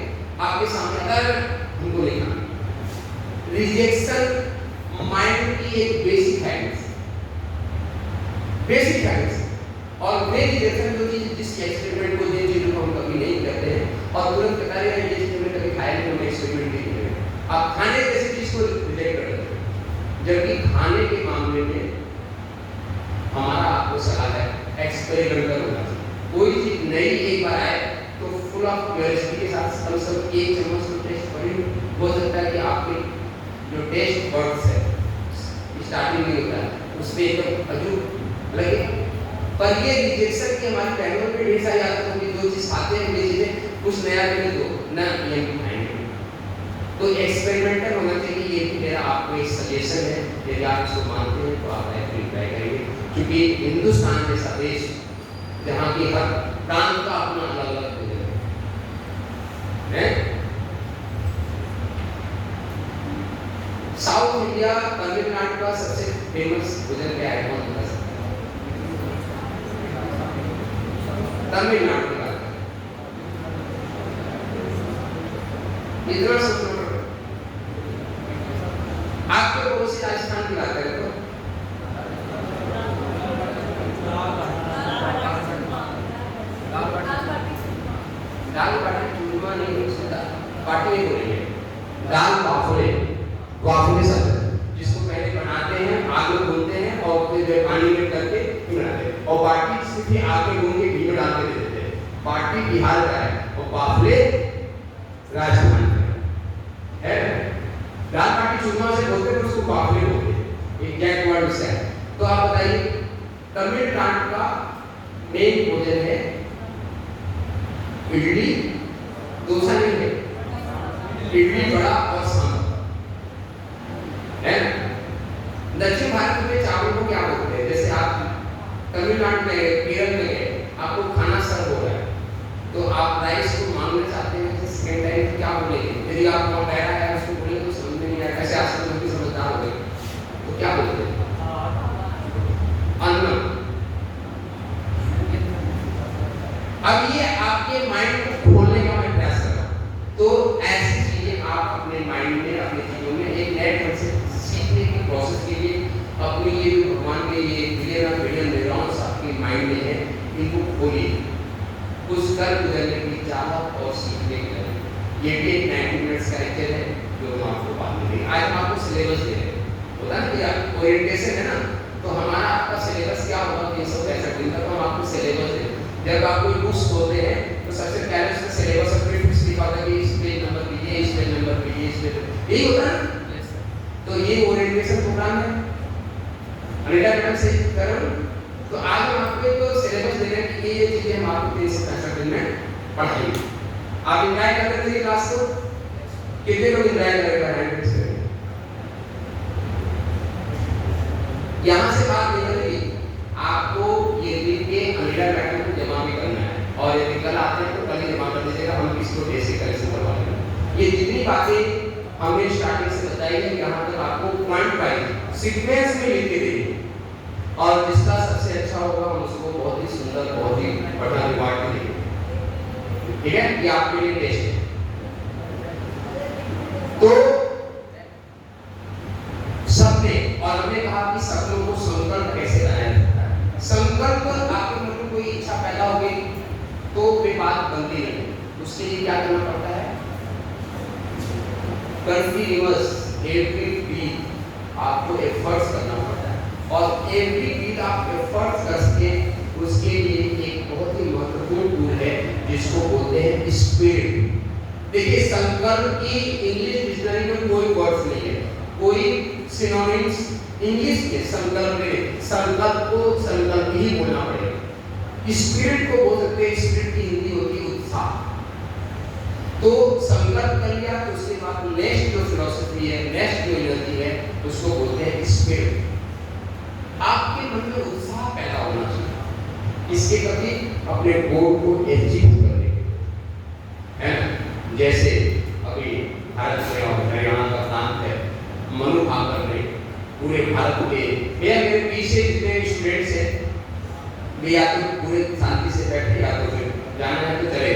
आपके सामने अगर हमको नहीं खाना। रिजेक्शन माइंड की एक बेसिक हैबिट और वे रिजेक्शन जो चीज जिस एक्सपेरिमेंट को जिन चीजों को हम कभी नहीं करते हैं और तुरंत कहता है ये चीज मैंने कभी खाया नहीं, हम एक्सपेरिमेंट नहीं करेंगे। आप खाने जैसी चीज को रिजेक्ट कर देते हैं, जबकि खाने के मामले में हमारा आपको सलाह है एक्सपेरिमेंटल होना चाहिए। कोई चीज नई एक बार आए तो फुल ऑफ क्यूरियोसिटी के साथ हम सब एक चम्मच को टेस्ट करें। हो सकता है कि आपके जो टेस्ट बर्ड्स है स्टार्टिंग में होता है उसमें एकदम अजूब लगे, पर ये रिजेक्शन की हमारी पहलुओं पे ढेर सारी आदत होगी। जो चीज खाते हैं वे चीजें कुछ नया करने दो ना, ये खाएंगे। तो एक्सपेरिमेंटल होना चाहिए। ये भी मेरा आपको एक सजेशन है, यदि आप इसको मानते हैं तो आप ऐसे ट्राई करिए। क्योंकि हिंदुस्तान जैसा देश जहाँ की हर प्रांत का अपना अलग अलग भोजन है। साउथ इंडिया तमिलनाडु का सबसे फेमस भोजन क्या है? कौन बता सकता है? तमिलनाडु का इतना सोचो। आपके पड़ोसी राजस्थान की बात करें तो दाल बाटी चूरमा नहीं, बाटी नहीं बोलेंगे, दाल बाफले सब जिसको पहले बनाते हैं, आग में भूनते हैं और फिर पानी में करके बनाते हैं। और बाटी सिर्फ आग में भून के घी में डाल के दे देते हैं। बाटी बिहार का है और बाफले राजस्थान का है। दाल बाटी चूरमा से बोलते हैं, उसको बाफले बोलते हैं, एक गैट वर्ड से है। तो आप बताइए तमिलनाडु का मेन भोजन है इडली, डोसा नहीं है, इडली बड़ा और सांभर है। दक्षिण भारत में चावल को क्या बोलते हैं? जैसे आप तमिलनाडु में केरल में गए, आपको खाना सर्व हो रहा है तो आप राइस को मांगना चाहते हैं कि सेकंड टाइम क्या बोलेंगे? यदि आप वहाँ पहला है उसको बोले तो समझ में नहीं आया। ऐसे आप समझदार हो गए तो क्या बोलते हैं? अन्न। अब ये आपके माइंड को खोलने का मैं प्रयास कर रहा हूँ। तो ऐसी चीजें आप अपने माइंड में, अपने चीजों में एक नए ढंग से सीखने की प्रोसेस के लिए अपनी ये जो भगवान के ये बिलियन न्यूरॉन्स आपके माइंड में है, इनको खोलिए। कुछ कर गुजरने की चाहत और सीखने की लगन। ये भी एक 90 मिनट्स का लेक्चर है जो हम आपको बाद में देंगे। आज हम आपको सिलेबस दे रहे हैं। होता है कि आप ओरिएंटेशन है ना, तो हमारा आपका सिलेबस क्या होगा? 365 दिन का तो हम आपको सिलेबस दें। जब आप कोई बुक्स खोलते हैं तो सबसे पहले उसका सिलेबस अपने फिक्स लिखा होता है कि इस पेज नंबर कीजिए, इस पेज नंबर कीजिए, इस पेज, यही होता है। तो ये ओरिएंटेशन प्रोग्राम है अनिता मैडम से करो। तो आज हम आपको एक सिलेबस दे रहे हैं कि ये चीजें हम आपको 365 दिन में पढ़ाएंगे। आप इंजॉय कर रहे थे क्लास को? कितने लोग इंजॉय कर रहे हैं? से हमने स्टार्टिंग से बताया कि यहाँ तक आपको पॉइंट वाइज सीक्वेंस में लिख के देंगे और जिसका सबसे अच्छा होगा हम उसको बहुत ही सुंदर, बहुत ही बढ़िया रिवार्ड देंगे। ठीक है, ये आपके लिए टेस्ट है। तो सपने, और हमने कहा कि सपनों को संकल्प कैसे बनाया जाता है। संकल्प आपके मन में कोई इच्छा पैदा हो गई तो वे बात बनती नहीं, उसके लिए क्या करना पड़ता है? कंटिन्यूअस एवरी वीक आपको एफर्ट्स करना पड़ता है और एवरी वीक आप एफर्ट्स करके उसके लिए एक बहुत ही महत्वपूर्ण टूल है जिसको बोलते हैं स्पिरिट। देखिए, संकल्प की इंग्लिश डिक्शनरी में कोई वर्ड्स नहीं है, कोई सिनोनिम्स इंग्लिश के संकल्प में, संकल्प को संकल्प ही बोलना पड़ेगा। स्पिरिट को बोल सकते हैं, स्पिरिट की हिंदी होती है उत्साह। तो संकल्प कर लिया तो उसके बाद नेक्स्ट जो फिलॉसफी है, नेक्स्ट जो एनर्जी है, उसको बोलते हैं स्पिरिट। आपके मन में उत्साह पैदा होना चाहिए इसके प्रति, अपने गोल को अचीव करने के, है ना। जैसे अभी भारत में और हरियाणा का प्रांत है, मनु भाकर ने पूरे भारत के, मेरे पीछे जितने स्टूडेंट्स हैं वे या तो पूरे शांति से बैठे या तो फिर जाना है तो चले,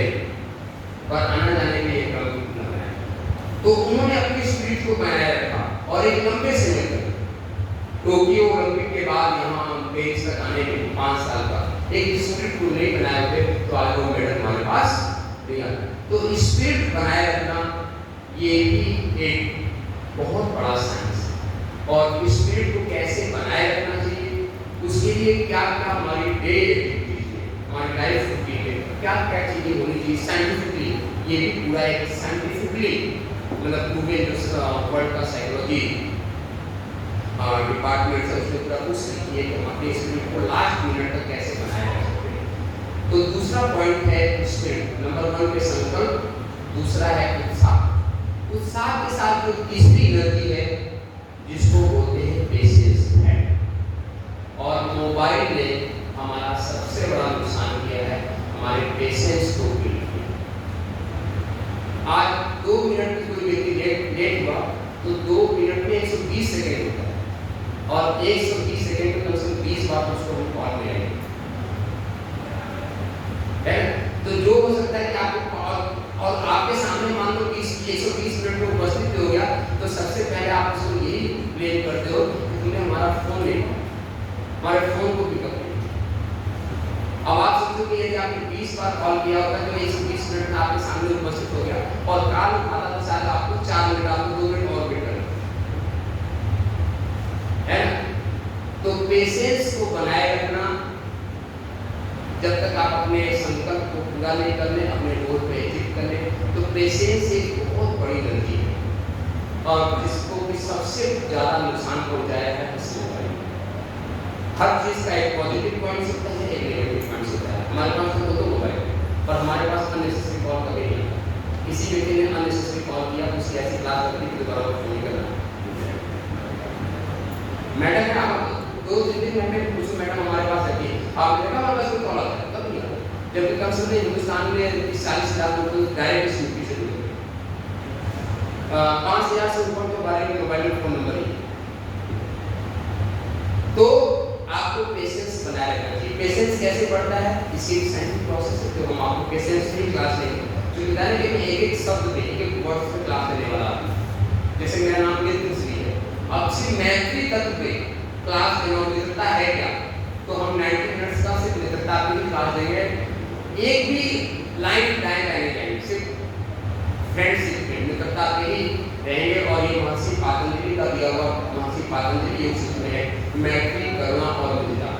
पर आना जाने में एक क्रम बनाया। तो उन्होंने अपनी स्पिरिट को बनाए रखा और एक लंबे समय तक, टोक्यो ओलंपिक के बाद यहाँ पेरिस तक आने में 5 साल का एक स्पिरिट को नहीं बनाए हुए तो आज वो मेडल हमारे पास नहीं आता। तो स्पिरिट बनाए रखना ये भी एक बहुत बड़ा साइंस है। और स्पिरिट को कैसे बनाए रखना चाहिए, उसके लिए क्या क्या हमारी डे एक्टिविटीज है, हमारी लाइफ रूटीन है, क्या क्या चीजें होनी चाहिए साइंटिफिकली, ये भी पूरा एक साइंटिफिकली मतलब पूरे जो वर्ल्ड का साइकोलॉजी डिपार्टमेंट है उसने पूरा कुछ लिखी है कि हम अपने स्पिरिट को लास्ट मिनट तक कैसे बनाए रख सकते हैं। तो दूसरा पॉइंट है स्पिरिट, नंबर 1 पे संकल्प, दूसरा है उत्साह। उत्साह के साथ जो तीसरी एनर्जी है जिसको बोलते हैं पेशेंस है। और मोबाइल ने हमारा सबसे बड़ा नुकसान किया है, हमारे पेशेंस को भी। आज 2 मिनट की कोई व्यक्ति लेट हुआ तो 2 मिनट में 120 सेकंड होता है और 120 सेकंड में कम से कम 20 बार उसको हम कॉल मिलेंगे, है। तो जो हो सकता है कि आपको कॉल और आपके सामने मान लो 120 मिनट में उपस्थित हो गया तो सबसे पहले आप उसको यही ब्लेम करते हो कि तुमने हमारा फोन नहीं, हमारे फोन को पिकअप नहीं। अब आप सोचो कि यदि आपने 20 बार कॉल किया होता तो 120 मिनट में आपके सामने उपस्थित हो गया और कॉल उठाता तो शायद आपको 4 मिनट, आपको 2 मिनट और वेट करना है ना। तो पेशेंस को बनाए रखना, जब तक आप अपने संकल्प को पूरा नहीं कर ले, अपने गोल पे अचीव कर ले, तो पेशेंस एक बहुत बड़ी एनर्जी है और जिसको भी सबसे ज्यादा नुकसान पहुंचाया है इसमें हर चीज का एक पॉजिटिव पॉइंट होता है, एक नेगेटिव पॉइंट होता है। हमारे पास तो 2 मोबाइल पर हमारे पास अननेसेसरी कॉल कभी नहीं आता। किसी व्यक्ति ने अननेसेसरी कॉल किया, उसकी ऐसी क्लास रखी कि दोबारा फोन नहीं करना। मैडम है आप 2-3 दिन में पूछो, मैडम हमारे पास आती है, आपने देखा हमारे पास कोई कॉल आता है? कब नहीं आता। जबकि कम से कम हिंदुस्तान में 40,000 लोग डायरेक्ट स्पीकर से जुड़े हैं, 5,000 से ऊपर तो बारे में मोबाइल फोन नंबर ही। तो आपको पेशेंस बनाए रखना चाहिए। पेशेंस कैसे बढ़ता है, इसकी साइंटिफिक प्रोसेस है। तो हम आपको पेशेंस की क्लास लेंगे, जो बताने के मैं एक शब्द पे, एक वर्ड पे क्लास लेने वाला हूं। जैसे मेरा नाम मित्रश्री है, अब सिर्फ मैत्री तत्व पे क्लास लेना, मित्रता है क्या, तो हम 90 मिनट्स का सिर्फ मित्रता की क्लास देंगे। एक भी लाइन दाएं नहीं जाएंगे, सिर्फ फ्रेंडशिप पे, मित्रता पे ही रहेंगे। और ये महर्षि पतंजलि का दिया हुआ, महर्षि पतंजलि योग सूत्र में है, मैत्री, करुणा और मित्रता।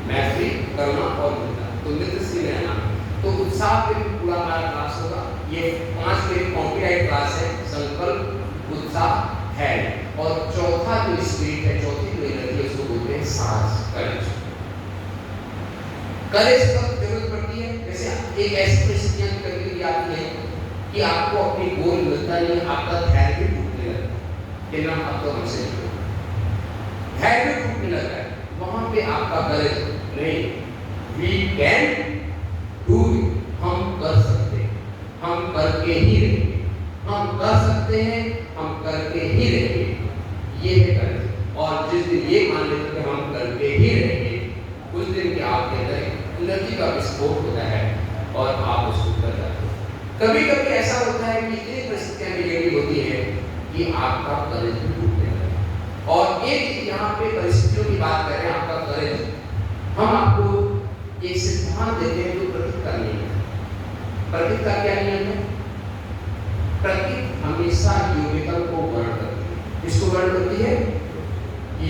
मैत्री, करुणा और मित्रता, तो मित्रश्री मेरा नाम। तो उत्साह पे भी पूरा हमारा क्लास होगा। ये 5 पे कॉपीराइट क्लास है, संकल्प, उत्साह है, और चौथा जो स्पिरिट है, चौथी जो एनर्जी है, उसको बोलते हैं साहस, करेज। करेज कब जरूरत पड़ती है, जैसे एक ऐसी परिस्थितियां कभी आती है कि आपको अपनी गोल मिलता नहीं, आपका धैर्य भी टूटने लगता है कि ना अब तो हमसे धैर्य टूटने लगता है, वहां पे आपका करेज नहीं, वी कैन डू इट, हम कर सकते हैं, हम करके ही रहेंगे, हम कभी कभी ऐसा होता है कि इतनी परिस्थितियां नेगेटिव होती है कि आपका करेज भी टूट जाता है। और एक यहाँ पे परिस्थितियों की बात कर रहे हैं, आपका करेज, हम आपको एक सिद्धांत देते हैं जो प्रकृति का नियम है। प्रकृति का क्या नियम है? प्रकृति हमेशा योग्यता को वर्ण करती है। इसको वर्ण करती है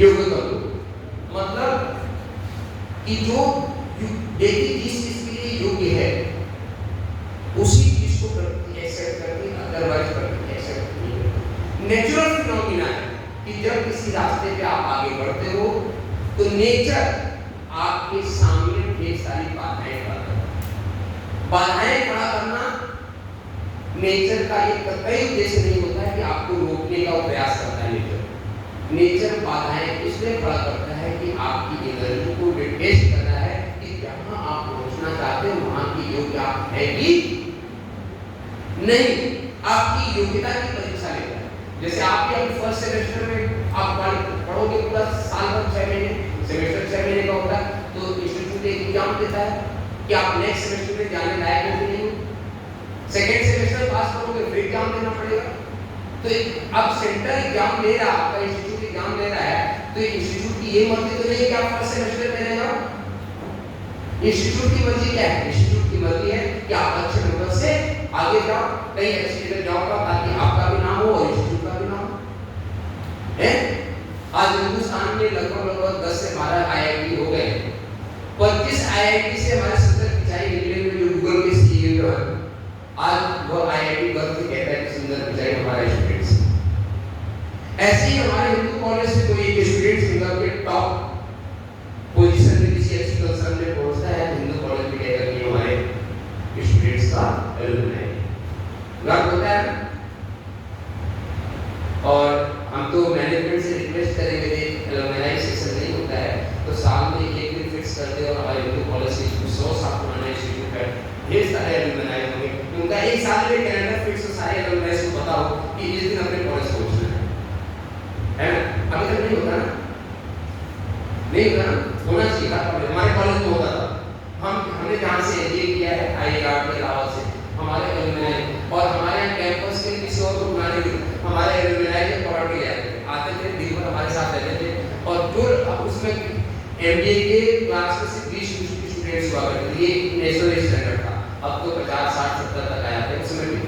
योग्यता को, मतलब कि जो व्यक्ति जिस चीज के लिए योग्य है उसी चीज को प्रकृति एक्सेप्ट करती है, अदरवाइज प्रकृति एक्सेप्ट नहीं करती। नेचुरल फिनोमिना है कि जब किसी रास्ते पे आप आगे बढ़ते हो तो नेचर आपके सामने ढेर सारी बाधाएं खड़ा करता है। बाधाएं खड़ा करना नेचर का एक कतई उद्देश्य नहीं होता है कि आपको रोकने का प्रयास करता है। नेचर बाधाएं इसलिए खड़ा करता है कि आपकी एनर्जी को टेस्ट करना है कि जहां आप पहुंचना चाहते हो वहां की योग्य आप है कि नहीं, आपकी योग्यता की परीक्षा लेता है। जैसे आपके अभी फर्स्ट सेमेस्टर में आप पढ़ोगे पूरा साल भर 6 महीने, सेमेस्टर 6 महीने का होता है, तो इंस्टीट्यूट एक एग्जाम देता है कि आप नेक्स्ट सेमेस्टर में जाने लायक हो कि नहीं हो। सेकेंड सेमेस्टर पास करोगे फिर एग्जाम देना पड़ेगा। तो अब सेंटर एग्जाम ले रहा है, आपका इंस्टीट्यूट एग्जाम ले रहा है, तो इंस्टीट्यूट की ये मर्जी तो नहीं कि आप फर्स्ट सेमेस्टर में रहेगा। इंस्टीट्यूट की मर्जी क्या है? इंस्टीट्यूट की मर्जी है कि आप अच्छे नंबर से आगे जाओ, कहीं अच्छी जगह जाओ, ताकि आपका भी नाम हो और इंस्टीट्यूट का भी नाम हो। है आज हिंदुस्तान में लगभग 10 से 12 आईआईटी हो गए। 25 आईआईटी से हमारे 70 पिचाई निकले हुए जो गूगल के सीईओ है, आज वो आईआईटी गर्व से कहता है कि सुंदर पिचाई हमारे स्टूडेंट्स। ऐसे ही हमारे हिंदू कॉलेज से कोई एक स्टूडेंट सिंगर के टॉप पोजीशन में किसी अच्छी कंसर्न में पहुंचता है, हिंदू कॉलेज में कहता है कि हमारे स्टूडेंट्स का एलुमनाई गर्व होता है। और हम तो मैनेजमेंट से रिक्वेस्ट करेंगे कि एलुमनाई सेशन नहीं होता है तो साल में एक दिन फिक्स कर दे, और हमारे हिंदू कॉलेज से 100 साल पुराना इंस्टीट्यूट है, ढेर सारे एलुमनाई होंगे, उनका एक साल में कैलेंडर फिक्स हो, सारे एलुमनाई को पता हो कि इस दिन अपने कॉलेज पहुंचना है ना। अभी तक नहीं होता ना, नहीं होता ना, होना चाहिए था। हमारे कॉलेज में होता था, हमने जहाँ से एमबीए किया है आईआईटी के अलावा से हमारे एलुमनाई, और हमारे यहाँ कैंपस के किसी और को बुलाने के हमारे एलुमनाई के पकड़ के आते थे, दिन भर हमारे साथ रहते थे। और जो उसमें एमबीए के क्लास में से 20 स्टूडेंट्स हुआ करते थे, ये नेशनल स्टैंडर्ड था। अब तो 50, 60, 70 तक आया था उसमें भी।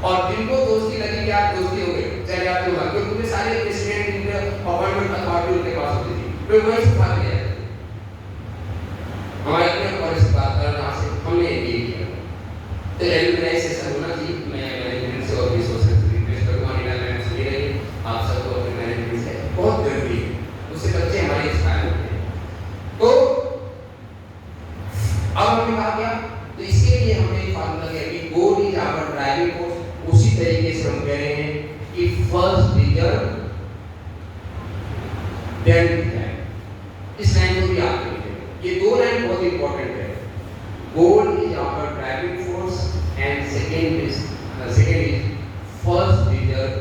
और जिनको दोस्ती लगी कि आप दोस्ती हो गए, चले आते हुआ, क्योंकि सारे प्रेसिडेंट जिनके अपॉइंटमेंट अथॉरिटी उनके पास होती थी, वे वही सुखा गए हमारे अपने कॉलेज की बात कर रहा से हमने एमबीए किया। तो एलुमनाई सेशन होना चाहिए। मैं मैनेजमेंट से और रिसोर्सेज रिक्वेस्ट करूंगा, मैंने सुनी रही आप सबको अपने मैनेजमेंट से बहुत जरूरी है, उससे बच्चे हमारे इंस्पायर होते हैं। तो अब हमने कहा क्या, तो इसके लिए हमने फार्मूला किया कि goal is our driving force. उसी तरीके से हम कह रहे हैं कि फर्स्ट डिजर्व देन डिजाइन। इस लाइन को भी आप लिखें, ये दो लाइन बहुत इंपॉर्टेंट है। Goal is our driving force and second is first deserve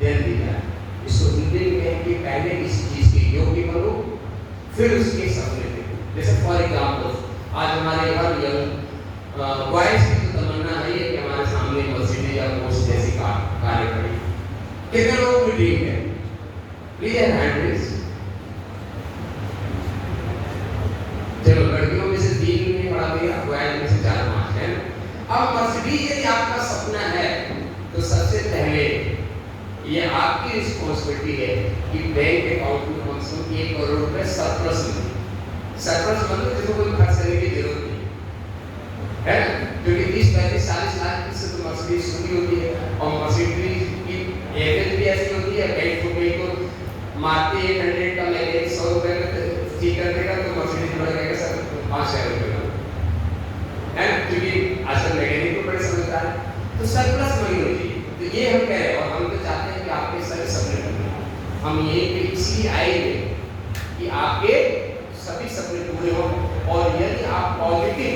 then design. इसको हिंदी में कहें कि पहले किसी चीज के योग्य बनो फिर उसके सपने देखो। जैसे फॉर एग्जांपल आज हमारे हर यंग बॉयज की तो तमन्ना है कि हमारे सामने मर्सिडीज या पोर्श जैसी कार खड़ी। कितने लोगों की ड्रीम है? Please hand raise. चलो लड़कियों में से 3 ने पढ़ा दिया, बॉयज में से 4-5 है। अब मर्सिडीज यदि आपका सपना है तो सबसे पहले ये आपकी रिस्पांसिबिलिटी है कि बैंक अकाउंट में कम से कम 1 करोड़ रुपए सरप्लस मतलब जिसको कोई खर्च करने की जरूरत नहीं है ना, क्योंकि 30-35-40 लाख से तो मर्सिडीज शुरू होती है। और मर्सिडीज की एवरेज भी ऐसी होती है, बैंक को मारते 800 का मैंने 100 रुपए में ठीक कर देगा तो मर्सिडीज बढ़ जाएगा सर 5,000 रुपए का, है ना, क्योंकि आजकल मैकेनिक को बड़े समझदार है। तो सरप्लस मनी होती है। तो ये हम कह रहे हैं, और हम तो चाहते हैं कि आपके सारे सपने पूरे हों। हम ये इसलिए आएंगे कि आपके सभी सपने पूरे हों, और यदि आप पॉजिटिव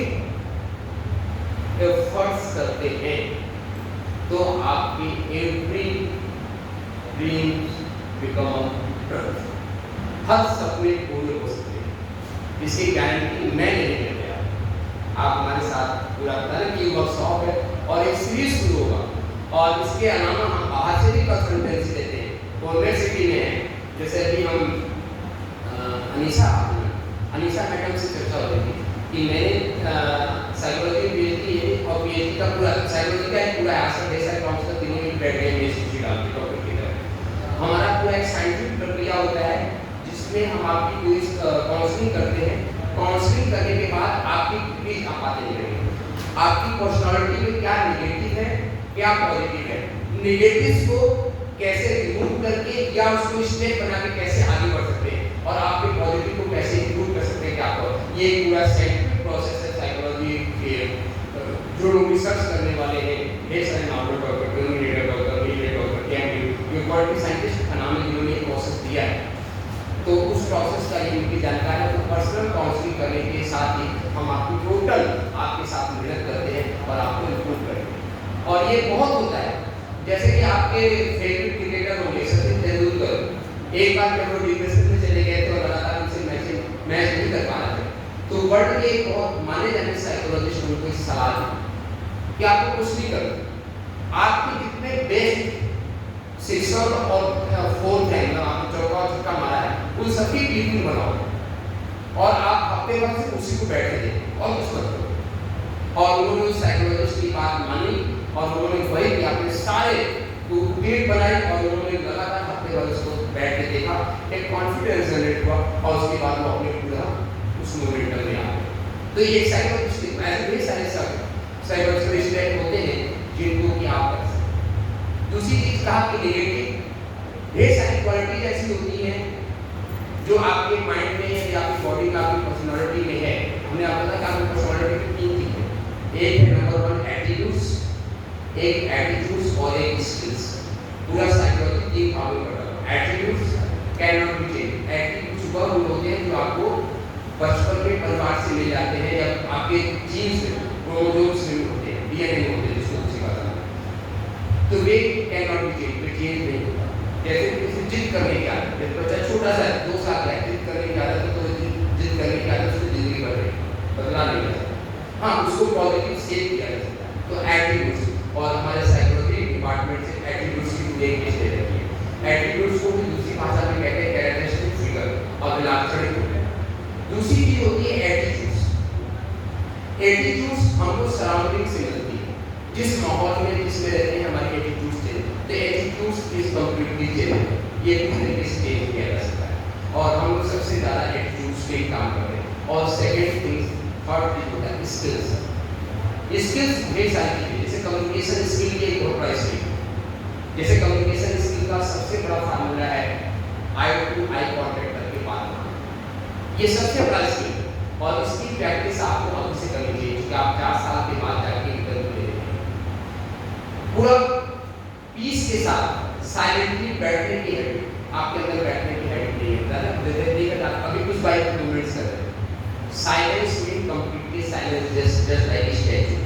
एफर्ट्स करते हैं तो आपकी एवरी ड्रीम बिकम ट्रू। हर सपने पूरे हो सकते हैं, इसकी गारंटी मैं नहीं देता। आप हमारे साथ पूरा बताने की वर्कशॉप है और एक सीरीज इसके अलावा हम बाहर से भी कंसल्टेंसी देते हैं। कॉन्वेंट सिटी में है, जैसे अभी हम अनीसा मैडम से चर्चा हो रही थी कि मैंने साइकोलॉजी पीएचडी है और पीएचडी का पूरा साइकोलॉजी का एक पूरा आंसर दे सकता हूँ, उसका तीनों में बैठ गए में सूची डालते डॉक्टर की तरह। हमारा पूरा एक साइंटिफिक प्रक्रिया होता है जिसमें हम आपकी पूरी काउंसलिंग करते हैं। काउंसलिंग करने के बाद आपकी प्लीज आप बातें करेंगे, आपकी पर्सनालिटी में क्या नेगेटिव है क्या पॉजिटिव है, नेगेटिव्स को कैसे रिमूव करके या उसको स्टेप बना के कैसे आगे बढ़ सकते हैं और आपके पॉजिटिव को कैसे इंप्रूव कर सकते हैं, क्या आपको ये पूरा साइंटिफिक प्रोसेस है साइकोलॉजी के। जो लोग रिसर्च करने वाले हैं, ढेर सारे novel doctor, neurologist doctor, neuro doctor, Cambridge, ये वर्ल्ड के साइंटिस्ट का नाम है जिन्होंने ये प्रोसेस दिया है, तो उस प्रोसेस का ये उनकी जानकारी है। तो पर्सनल काउंसलिंग करने के साथ ही हम आपकी टोटल आपके साथ मेहनत करते हैं और आपको इम्प्रूव करेंगे। और ये बहुत होता है, जैसे कि आपके फेवरेट क्रिकेटर होंगे सचिन तेंदुलकर, एक बार जब वो डिप्रेशन में चले गए थे और लगातार उनसे मैच नहीं कर पा रहे थे, तो वर्ल्ड के एक बहुत माने जाने साइकोलॉजिस्ट उनको इस सलाह दी कि आपको कुछ नहीं करना, आपके जितने बेस्ट सिक्सर और फोर्थ है, आपने चौका और छक्का मारा है, उन सभी टीम बनाओ और आप हफ्ते भर से उसी को बैठे दें और कुछ मत करो। और उन्होंने उस साइकोलॉजिस्ट की बात मानी और उन्होंने वही कि आपने सारे टीम बनाई और उन्होंने लगातार हफ्ते भर उसको बैठ के देखा, एक कॉन्फिडेंस जनरेट हुआ और उसके बाद वो अपने पूरा उस मोमेंटम में आ गए। तो ये साइकोलॉजिस्ट ऐसे भी सारे साइकोलॉजिस्ट होते हैं जिनको कि आप कर सकते हैं। दूसरी चीज कहा कि नेगेटिव ढेर सारी क्वालिटीज ऐसी होती हैं जो आपके माइंड में है या आपकी बॉडी में आपकी पर्सनालिटी में है। हमने आपको बताया कि आपकी पर्सनालिटी में 3 चीजें हैं, एक है नंबर 1 एटीट्यूड्स, एक एटीट्यूड्स और एक स्किल्स। पूरा साइकोलॉजी 3 भागों में बटा है। Attitudes can not be change, attitudes वह गुण होते हैं जो आपको बचपन में परिवार से मिल जाते हैं या आपके जीन्स में क्रोमोसोम्स में होते हैं, डीएनए में होते हैं, जिसको दूसरी भाषा में, तो वे कैन नॉट बी चेंज, वे चेंज नहीं होता। जैसे किसी जिद करने की आदत, जब बच्चा छोटा सा 2 साल का है, जिद करने की आदत है, तो जिद करने की आदत उसकी जिंदगी भर रहेगी, बदला नहीं जा सकता। हाँ, उसको पॉजिटिव सेव किया जा सकता है। तो एटीट्यूड्स, और हमारे साइकोलॉजी डिपार्टमेंट से एटीट्यूड्स की पूरी एक लिस्ट दे रखी है। एटीट्यूड्स को भी दूसरी भाषा में कहते हैं कैरेक्टरिस्टिक फिगर और विलाक्षणिक होते हैं। दूसरी चीज होती है एटीट्यूड्स। एटीट्यूड्स हमको सराउंडिंग से मिलती है, जिस माहौल में जिसमें रहते हैं हमारी एटीट्यूड्स चेंज, तो एटीट्यूड्स इज कंप्लीटली चेंज। ये भी तरीके से चेंज किया जा सकता है और हम लोग सबसे ज़्यादा एटीट्यूड्स पे काम कर रहे हैं। और सेकेंड थिंग, थर्ड थिंग होता है स्किल्स। स्किल्स ढेर सारी चीजें, जैसे कम्युनिकेशन स्किल की एक प्रोग्रेस है। जैसे कम्युनिकेशन स्किल का सबसे बड़ा फार्मूला है आई टू आई कांटेक्ट करके बात करना। ये सबसे बड़ा स्किल है और इसकी प्रैक्टिस आपको अभी से करनी चाहिए, क्योंकि आप 4 साल के बाद जाके इंटरव्यू दे रहे हैं। पूरा पीस के साथ साइलेंटली बैठने की हैबिट, आपके अंदर बैठने की हैबिट नहीं है। अभी कुछ बाइक मूवमेंट्स कर रहे हैं, silence mean completely silence, just like statue,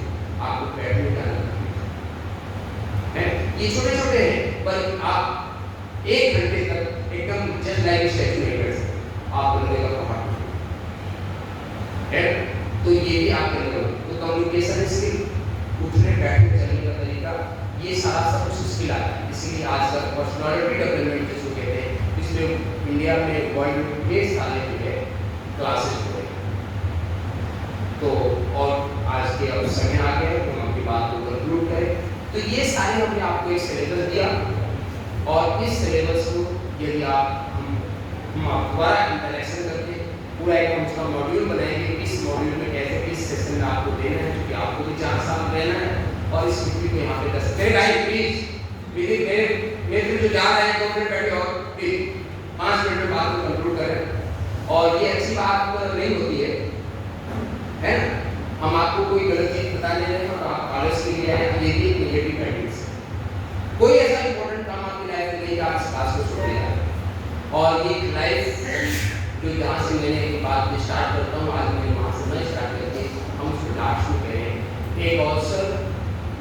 आपको बैठने का है। ये छोटे छोटे हैं पर आप 1 घंटे तक एकदम जस्ट लाइक स्टैचू नहीं बैठ सकते, आपको लगेगा पहाड़ है। तो ये भी आपके अंदर, तो कम्युनिकेशन स्किल, उठने बैठने चलने का तरीका, ये सारा सब कुछ स्किल आता है। इसीलिए आज तक पर्सनालिटी डेवलपमेंट जिसको कहते हैं, इसमें इंडिया में वर्ल्ड में ढेर सारे जो है क्लासेस हो रहे हैं। तो और आज के अब समय आ गया तो हम अपनी बात को कंक्लूड करें। तो ये सारे हमने आपको एक सिलेबस दिया और इस सिलेबस को यदि आप हम दोबारा इंटरेक्शन करके पूरा एक हम उसका मॉड्यूल बनाएंगे, इस मॉड्यूल में कैसे किस सेशन में आपको देना है, क्योंकि आपको भी 4 साल रहना है और इस वीडियो को यहाँ पे कर सकते हैं। गाइस प्लीज मेरे जो जा रहे हैं 2 मिनट बैठे और 5 मिनट में बात को कंक्लूड करें। और ये अच्छी बात नहीं होती है ना, हम आपको कोई गलत चीज बता दे रहे हैं और आप कॉलेज के लिए आए, ये भी नेगेटिव हैबिट्स। कोई ऐसा इंपॉर्टेंट काम आपकी लाइफ में नहीं आप इस क्लास को छोड़ देगा। और ये लाइफ जो जहाँ से मैंने एक बात स्टार्ट करता हूँ, आज मैं वहाँ से मैं स्टार्ट करके हम उसको लास्ट में करें, एक अवसर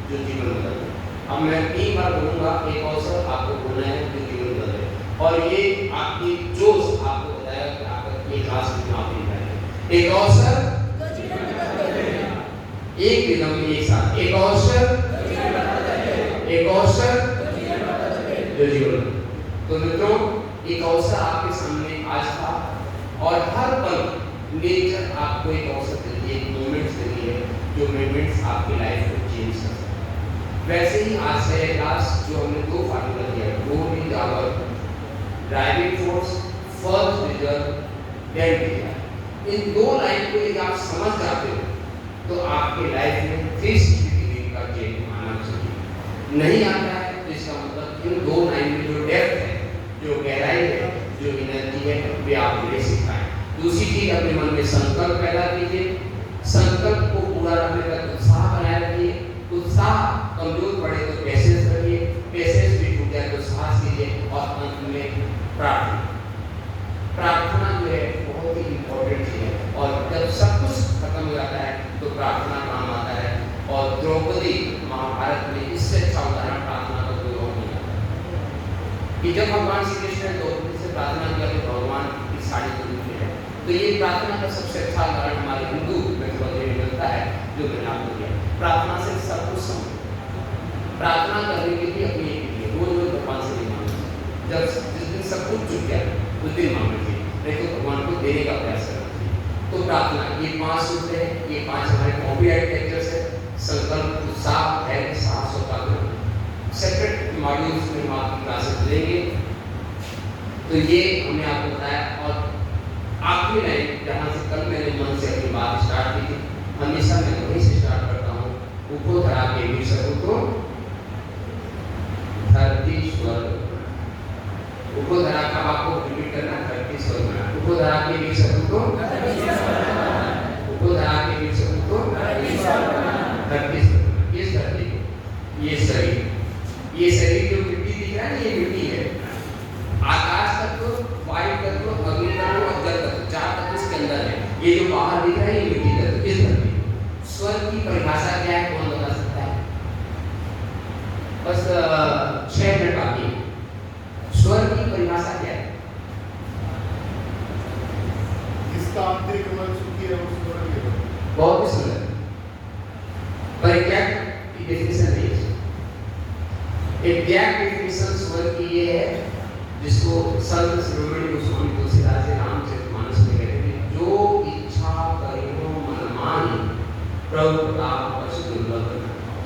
जो जीवन बदले। अब मैं 3 बार बोलूँगा, एक अवसर आपको बोलना है जो जीवन बदले। और ये आपकी जोश आपको बताया कि आप ये क्लास में आप नहीं पाएंगे। एक अवसर, एक दिन हम एक साथ, एक अवसर, एक एक अवसर जो जीवन। तो मित्रों, एक अवसर आपके सामने आज था और हर पल नेचर आपको एक अवसर देती है, एक मोमेंट्स देती है जो मोमेंट्स आपकी लाइफ को चेंज कर सकते हैं। वैसे ही आज से क्लास जो हमने दो फार्मूला दिया, वो भी our driving force, first result, then result. इन दो लाइन को यदि आप समझ जाते हो तो आपके लाइफ में 360 डिग्री का चेंज आना चाहिए। नहीं आता है तो इसका मतलब इन दो लाइन में जो डेप्थ है, जो गहराई है, जो एनर्जी है, वे आप ले सिखाएं। दूसरी चीज, अपने मन में संकल्प पैदा कीजिए, संकल्प को पूरा रखने का उत्साह बनाए रखिए। उत्साह कमजोर पड़े तो पेशेंस रखिए, पेशेंस भी टूट जाए तो साहस कीजिए और अंत में प्रार्थना। प्रार्थना जो है बहुत ही इंपॉर्टेंट चीज है और जब सब कुछ खत्म हो जाता है तो प्रार्थना काम आता है। और द्रौपदी महाभारत में इससे अच्छा उदाहरण प्रार्थना का कोई और नहीं आता कि जब भगवान श्री कृष्ण ने द्रौपदी से प्रार्थना किया तो भगवान की साड़ी दूध में है। तो ये प्रार्थना का सबसे अच्छा उदाहरण हमारे हिंदू मैथोलॉजी में मिलता है जो मैंने आपको दिया। प्रार्थना से सब कुछ समझ, प्रार्थना करने के लिए अपनी रोज रोज भगवान से नहीं मांगना। जब जिस दिन सब कुछ चुक गया उस दिन मांगना चाहिए, नहीं तो भगवान को देने का प्रयास करना चाहिए। तो प्रार्थना, ये 5 सूत्र है, ये 5 हमारे कॉपीराइट लेक्चर्स है। संकल्प, उत्साह, धैर्य, साहस और प्रार्थना सेपरेट मॉड्यूल्स में हम आपकी क्लासेस लेंगे। तो ये हमने आपको बताया। और आखिरी लाइन जहाँ से कल मैंने मन से अपनी बात स्टार्ट की थी, हमेशा मैं वहीं से स्टार्ट करता हूँ। उपोधरा के भी सबको धरती स्वर्ग, उपोधरा का आपको रिपीट करना, धरती स्वर्ग बना। उपोधरा के भी सबको, उपोधरा के भी सबको धरती स्वर्ग। इस धरती को, ये शरीर जो मिट्टी दिख रहा है, ये मिट्टी है। आकाश तत्व, वायु तत्व, अग्नि तत्व और जल तत्व, 4 तत्व इसके अंदर है। ये जो बाहर दिख रहा है ये मिट्टी तत्व, इस धरती। स्वर्ग की परिभाषा क्या है, कौन बता सकता है? बस 6 मिनट बाकी है। स्वर्ग की परिभाषा क्या है? इसका आंतरिक मन सुखी है, वो स्वर्ग है। बहुत ही सुंदर, पर एग्जैक्ट डेफिनेशन नहीं है। एग्जैक्ट डेफिनेशन स्वर्ग की ये है जिसको संत शिरोमणि गोस्वामी तुलसीदास जी रामचरितमानस में कहते हैं, जो इच्छा करियो मन मानी प्रभु प्रताप पशु दुर्लभ।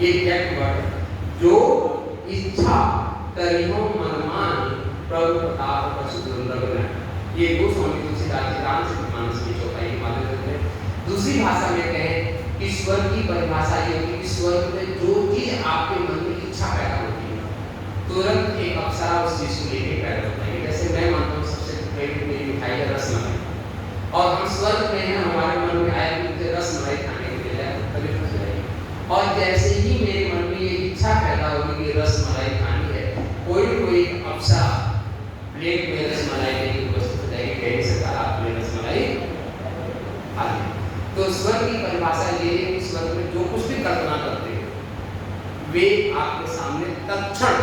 ये एग्जैक्ट वर्ड है, जो इच्छा करियो मन मानी प्रभु प्रताप पशु दुर्लभ। ये गोस्वामी तुलसीदास जी रामचरितमानस की चौपाई के माध्यम से। दूसरी भाषा में कहें कि स्वर्ग की परिभाषा ये होती है कि स्वर्ग में जो चीज आपके मन में इच्छा पैदा होती है, तुरंत एक अप्सरा उस चीज को लेके पैदा होता है। जैसे मैं मानता हूँ सबसे फेवरेट मेरी मिठाई है रसमलाई, और हम स्वर्ग में हैं, हमारे मन में आया कि मुझे रसमलाई खाने के लिए जाए, तभी खुश रहेगी। और जैसे ही मेरे मन में ये इच्छा पैदा होगी कि रसमलाई खानी है, कोई अप्सरा प्लेट में रसमलाई लेके उपस्थित हो जाएगी, कह सकता आप प्लेट रसमलाई खा लें। तो स्वर्ग की परिभाषा ये है कि स्वर्ग में जो कुछ भी कल्पना करते हो वे आपके सामने तत्क्षण,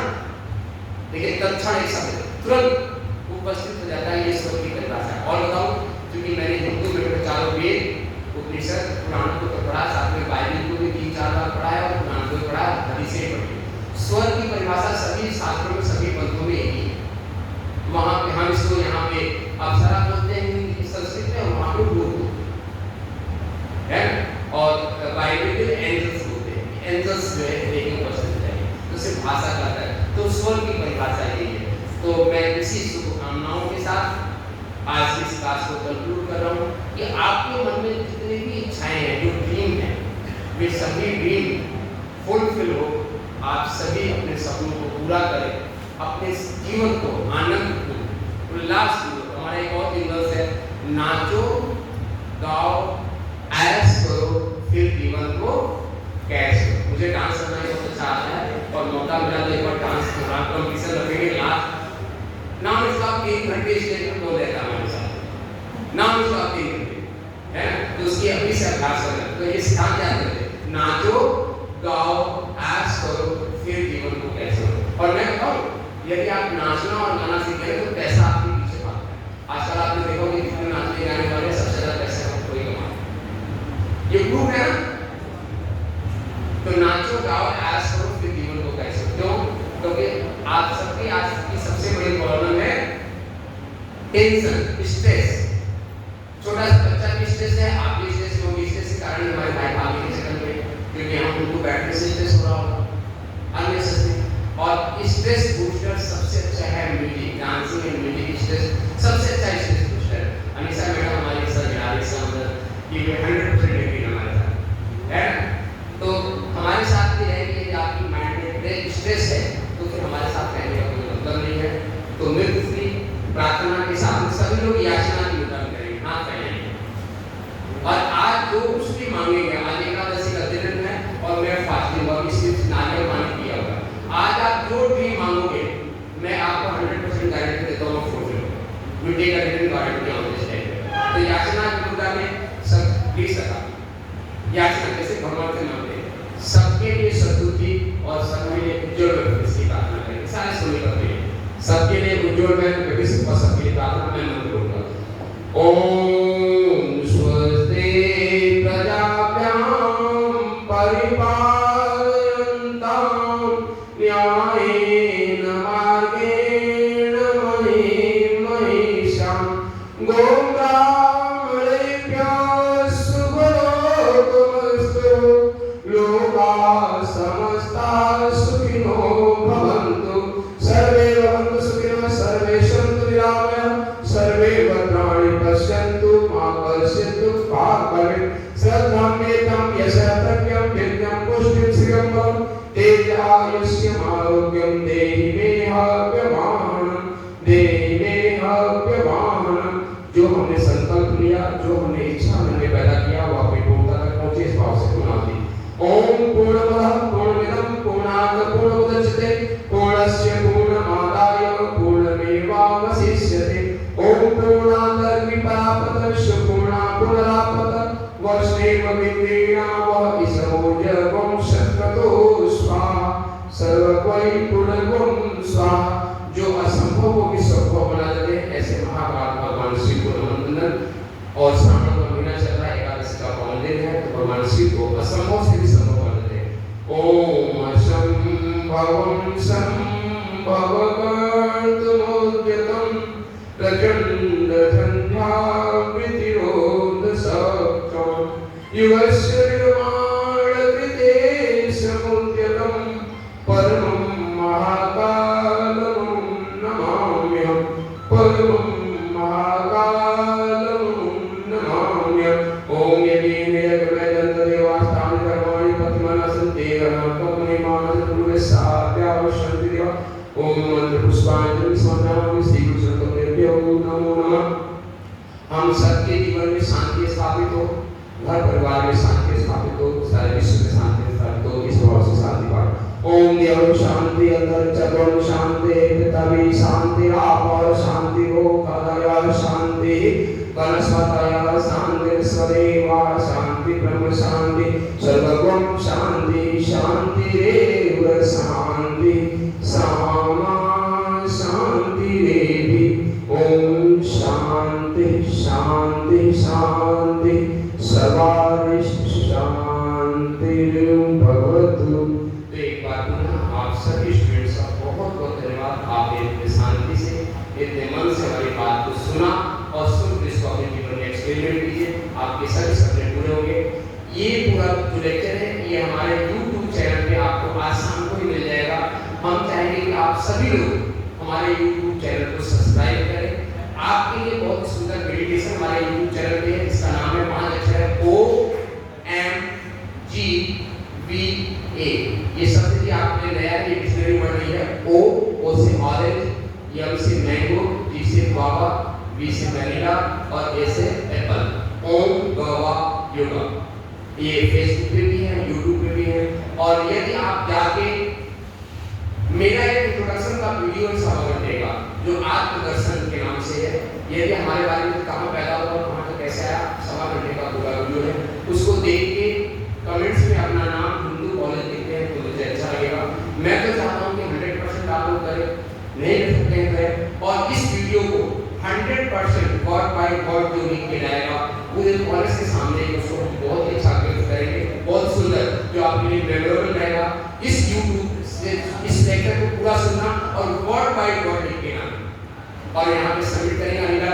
देखिए तत्क्षण एक शब्द तुरंत उपस्थित हो जाता है। ये स्वर्ग की परिभाषा है। और बताऊं, क्योंकि मैंने हिंदू में चारों वेद, उपनिषद, पुराण को तो पढ़ा, साथ में बाइबल को भी 3-4 बार पढ़ा है और पुराण को भी पढ़ा, हदीसें पढ़ी। स्वर्ग की परिभाषा सभी शास्त्रों में, सभी पंथों में एक ही है। वहाँ पे हम इसको यहाँ पे अप्सरा बोलते हैं संस्कृत में, और वहाँ पे भूत है, और बाइबल में एंजल्स बोलते हैं। एंजल्स जो है लेकिन उपस्थित है, तो सिर्फ भाषा करता है। तो स्वर्ग की परिभाषा यही है। तो मैं इसी शुभकामनाओं के साथ आज की इस क्लास को कंक्लूड कर रहा हूँ कि आपके मन में जितनी भी इच्छाएं हैं, जो ड्रीम है, वे सभी ड्रीम फुलफिल हो। आप सभी अपने सपनों को पूरा करें, अपने जीवन को आनंद उल्लास पूर्वक। हमारा एक और इंग्लिश है, नाचो गाओ ऐश करो, फिर जीवन को कैश करो। मुझे डांस करना बहुत अच्छा आता है और मौका मिला तो एक बार डांस कॉम्पिटिशन रखेंगे। लास्ट नाम इसका 3 घंटे स्टेज को लेगा हमारे साथ, नाम इसका 3 घंटे है, तो उसकी अभी से अभ्यास करना। तो ये सिखा क्या करते, नाचो गाओ ऐश करो, फिर जीवन को कैश करो। और मैं बताऊं, यदि आप नाचना और गाना सीख गए तो पैसा आपके पीछे भागता है। आजकल आपने देखा कि जितने नाचने गाने वाले सबसे ज्यादा पैसा कोई कमाता है, ये प्रूफ है ना। तो नाचो गाओ ऐश करो, फिर जीवन को कैश करो। क्यों? आप सबकी आज की सबसे बड़ी प्रॉब्लम है टेंशन, स्ट्रेस। छोटा सा बच्चा भी स्ट्रेस है, आप भी स्ट्रेस हो, स्ट्रेस के कारण हमारे भाई भाभी के चक्कर में, क्योंकि हम उनको बैठने से स्ट्रेस हो रहा होगा अननेसेसरी। और स्ट्रेस बूस्टर सबसे अच्छा है music, dancing and music stress सबसे अच्छा स्ट्रेस बूस्टर। अनीसा मैडम हमारी सर गिटारिस्ट हैं उधर, ये 100% एग्री हमारे साथ है ना। तो हमारे साथ भी है कि आपकी माइंड में स्ट्रेस है तो फिर हमारे साथ रहने का कोई मतलब नहीं है। तो मृत्यु की प्रार्थना के साथ सभी लोग याचना की उदाहरण करेंगे, हाथ फैलाएंगे। और आज जो कुछ भी मांगेंगे, आज एकादशी का दिन है और मैं फास्टिंग और सिर्फ नारियल पानी पिया होगा, आज आप जो भी मांगोगे मैं आपको 100% गारंटी देता हूँ fulfil will take a written guarantee on this day. तो याचना की मुद्रा में सब प्लीज सका याचना कैसे भगवान से मांगते हैं, सबके लिए सद्बुद्धि और सबके लिए उज्जवल भविष्य की प्रार्थना करें। सारे सुनी करते हैं, सबके लिए उज्जवल भविष्य और सबके लिए प्रार्थना मैं मंत्र बोलूंगा। ओम स्वस्ति प्रजाभ्याम परिपालयन्ताम न्यायेन मार्गेण महीं महिषां गोब्राह्मणेभ्यः शुभोदयस्तु लोकाः समस्ताः सुखिनो भवन्तु सर्वे भवन्तु सुखिनः सर्वे सन्तु निरामयाः सर्वे भद्राणि पश्यन्तु मा कश्चित् दुःखात् भवेत् श्रद्धां मेतं यशः प्रज्ञं विद्यां पुष्टिं श्रियं बलं तेजायुष्यम् आरोग्यं देहि मे हव्यमानं देहि मे हव्यमानं। जो हमने संकल्प लिया, जो हमने इच्छा मन में पैदा किया, वो अपनी पूर्णता तक पहुंचे, इस भाव से पूर्ण दी। ओम पूर्णमदः पूर्णमिदं पूर्णात् पूर्णमुदच्यते पूर्णस्य पूर्णमादाय पूर्णमेवावशिष्यते। ओम पूर्णादर्विपरापतस्य पूर्णात् पुनरापतः वष्णेव विक्रीणावहिषमोजवं शततो स्वाहा सर्वक्वै पूर्णगुं स्वाहा। जो असंभव को भी संभव बना देते हैं, ऐसे महाभारत भगवान शिव को नमन। और श्रावण का महीना चल रहा है, एकादशी का पावन दिन है, तो भगवान शिव को असंभव से भी संभव बना देते हैं। ओम असंभवं संभवकर्तुमुद्यतं प्रचंड संध्यावृतिरोधशक्तं युगस्य निर्माणकृते समुद्यतं परमं महाकालं नमाम्यहं परमं महाकालं नमाम्यहम्। ओम यज्ञेनैकमेदन्तदेवास्तानि कर्माणि पतिमनः सन्ति गणपत्नि मानसपूर्वे साध्यावशन्ति देवा। ओम मंत्र पुष्पांजलि समर्पयामि श्री कृष्ण देव्यो नमो नमः। हम सबके जीवन में शांति स्थापित हो, घर परिवार में शांति स्थापित हो, सारे विश्व में शांति स्थापित हो, इस भाव से शांति पाठ। ओम देव शांति अंतर चक्रम शांति पृथ्वी शांति आप शांति हो कादया शांति वनस्पतय शांति सदैव शांति ब्रह्म शांति सर्वगुण शांति शांति रेव शांति सामा शांति रेवि। ओम शांति शांति शांति सर्वारिष्ट शांति भवतु। तो एक बार पुनः आप सभी स्टूडेंट्स का बहुत बहुत धन्यवाद। आपने इतने शांति से इतने मन से हमारी बात को सुना और सुन इसको अपने जीवन में एक्सपेरिमेंट कीजिए, आपके सभी सपने पूरे होंगे। ये पूरा जो लेक्चर है ये हमारे YouTube चैनल पे आपको आज शाम को ही मिल जाएगा। हम चाहेंगे कि आप सभी लोग हमारे YouTube चैनल को सब्सक्राइब करें। आपके लिए बहुत सुंदर मेडिटेशन हमारे YouTube चैनल पे है, इसका नाम है 5 अक्षर है OMGVA। ये शब्द भी आपने नया ये डिक्शनरी पढ़ रही है। O से ऑरेंज, M से मैंगो, G से गुआवा, V से वैनिला और A से एप्पल। ओम गवा योगा ये फेसबुक पे भी है, यूट्यूब पे भी है। और यदि आप जाके मेरा एक इंट्रोडक्शन का वीडियो सवा घंटे का जो आत्मदर्शन के नाम से है, यदि हमारे बारे में कहाँ पैदा हुआ, कहाँ तक कैसे आया, सवा घंटे का पूरा वीडियो है। उसको देख के कमेंट्स में अपना नाम हिंदू कॉलेज लिखते हैं तो मुझे अच्छा लगेगा। मैं तो चाहता हूँ कि 100% आप लोग करें, नहीं कर सकते हैं करें। और इस वीडियो को 100% वर्ड बाय वर्ड जो लिख के लाएगा पूरे कॉलेज के सामने उसको बहुत ही अच्छा करेंगे, बहुत सुंदर, जो आपके लिए मेमोरेबल रहेगा। इस YouTube से इस लेक्चर को पूरा सुनना और यहाँ पे सबमिट करेंगे, अनिला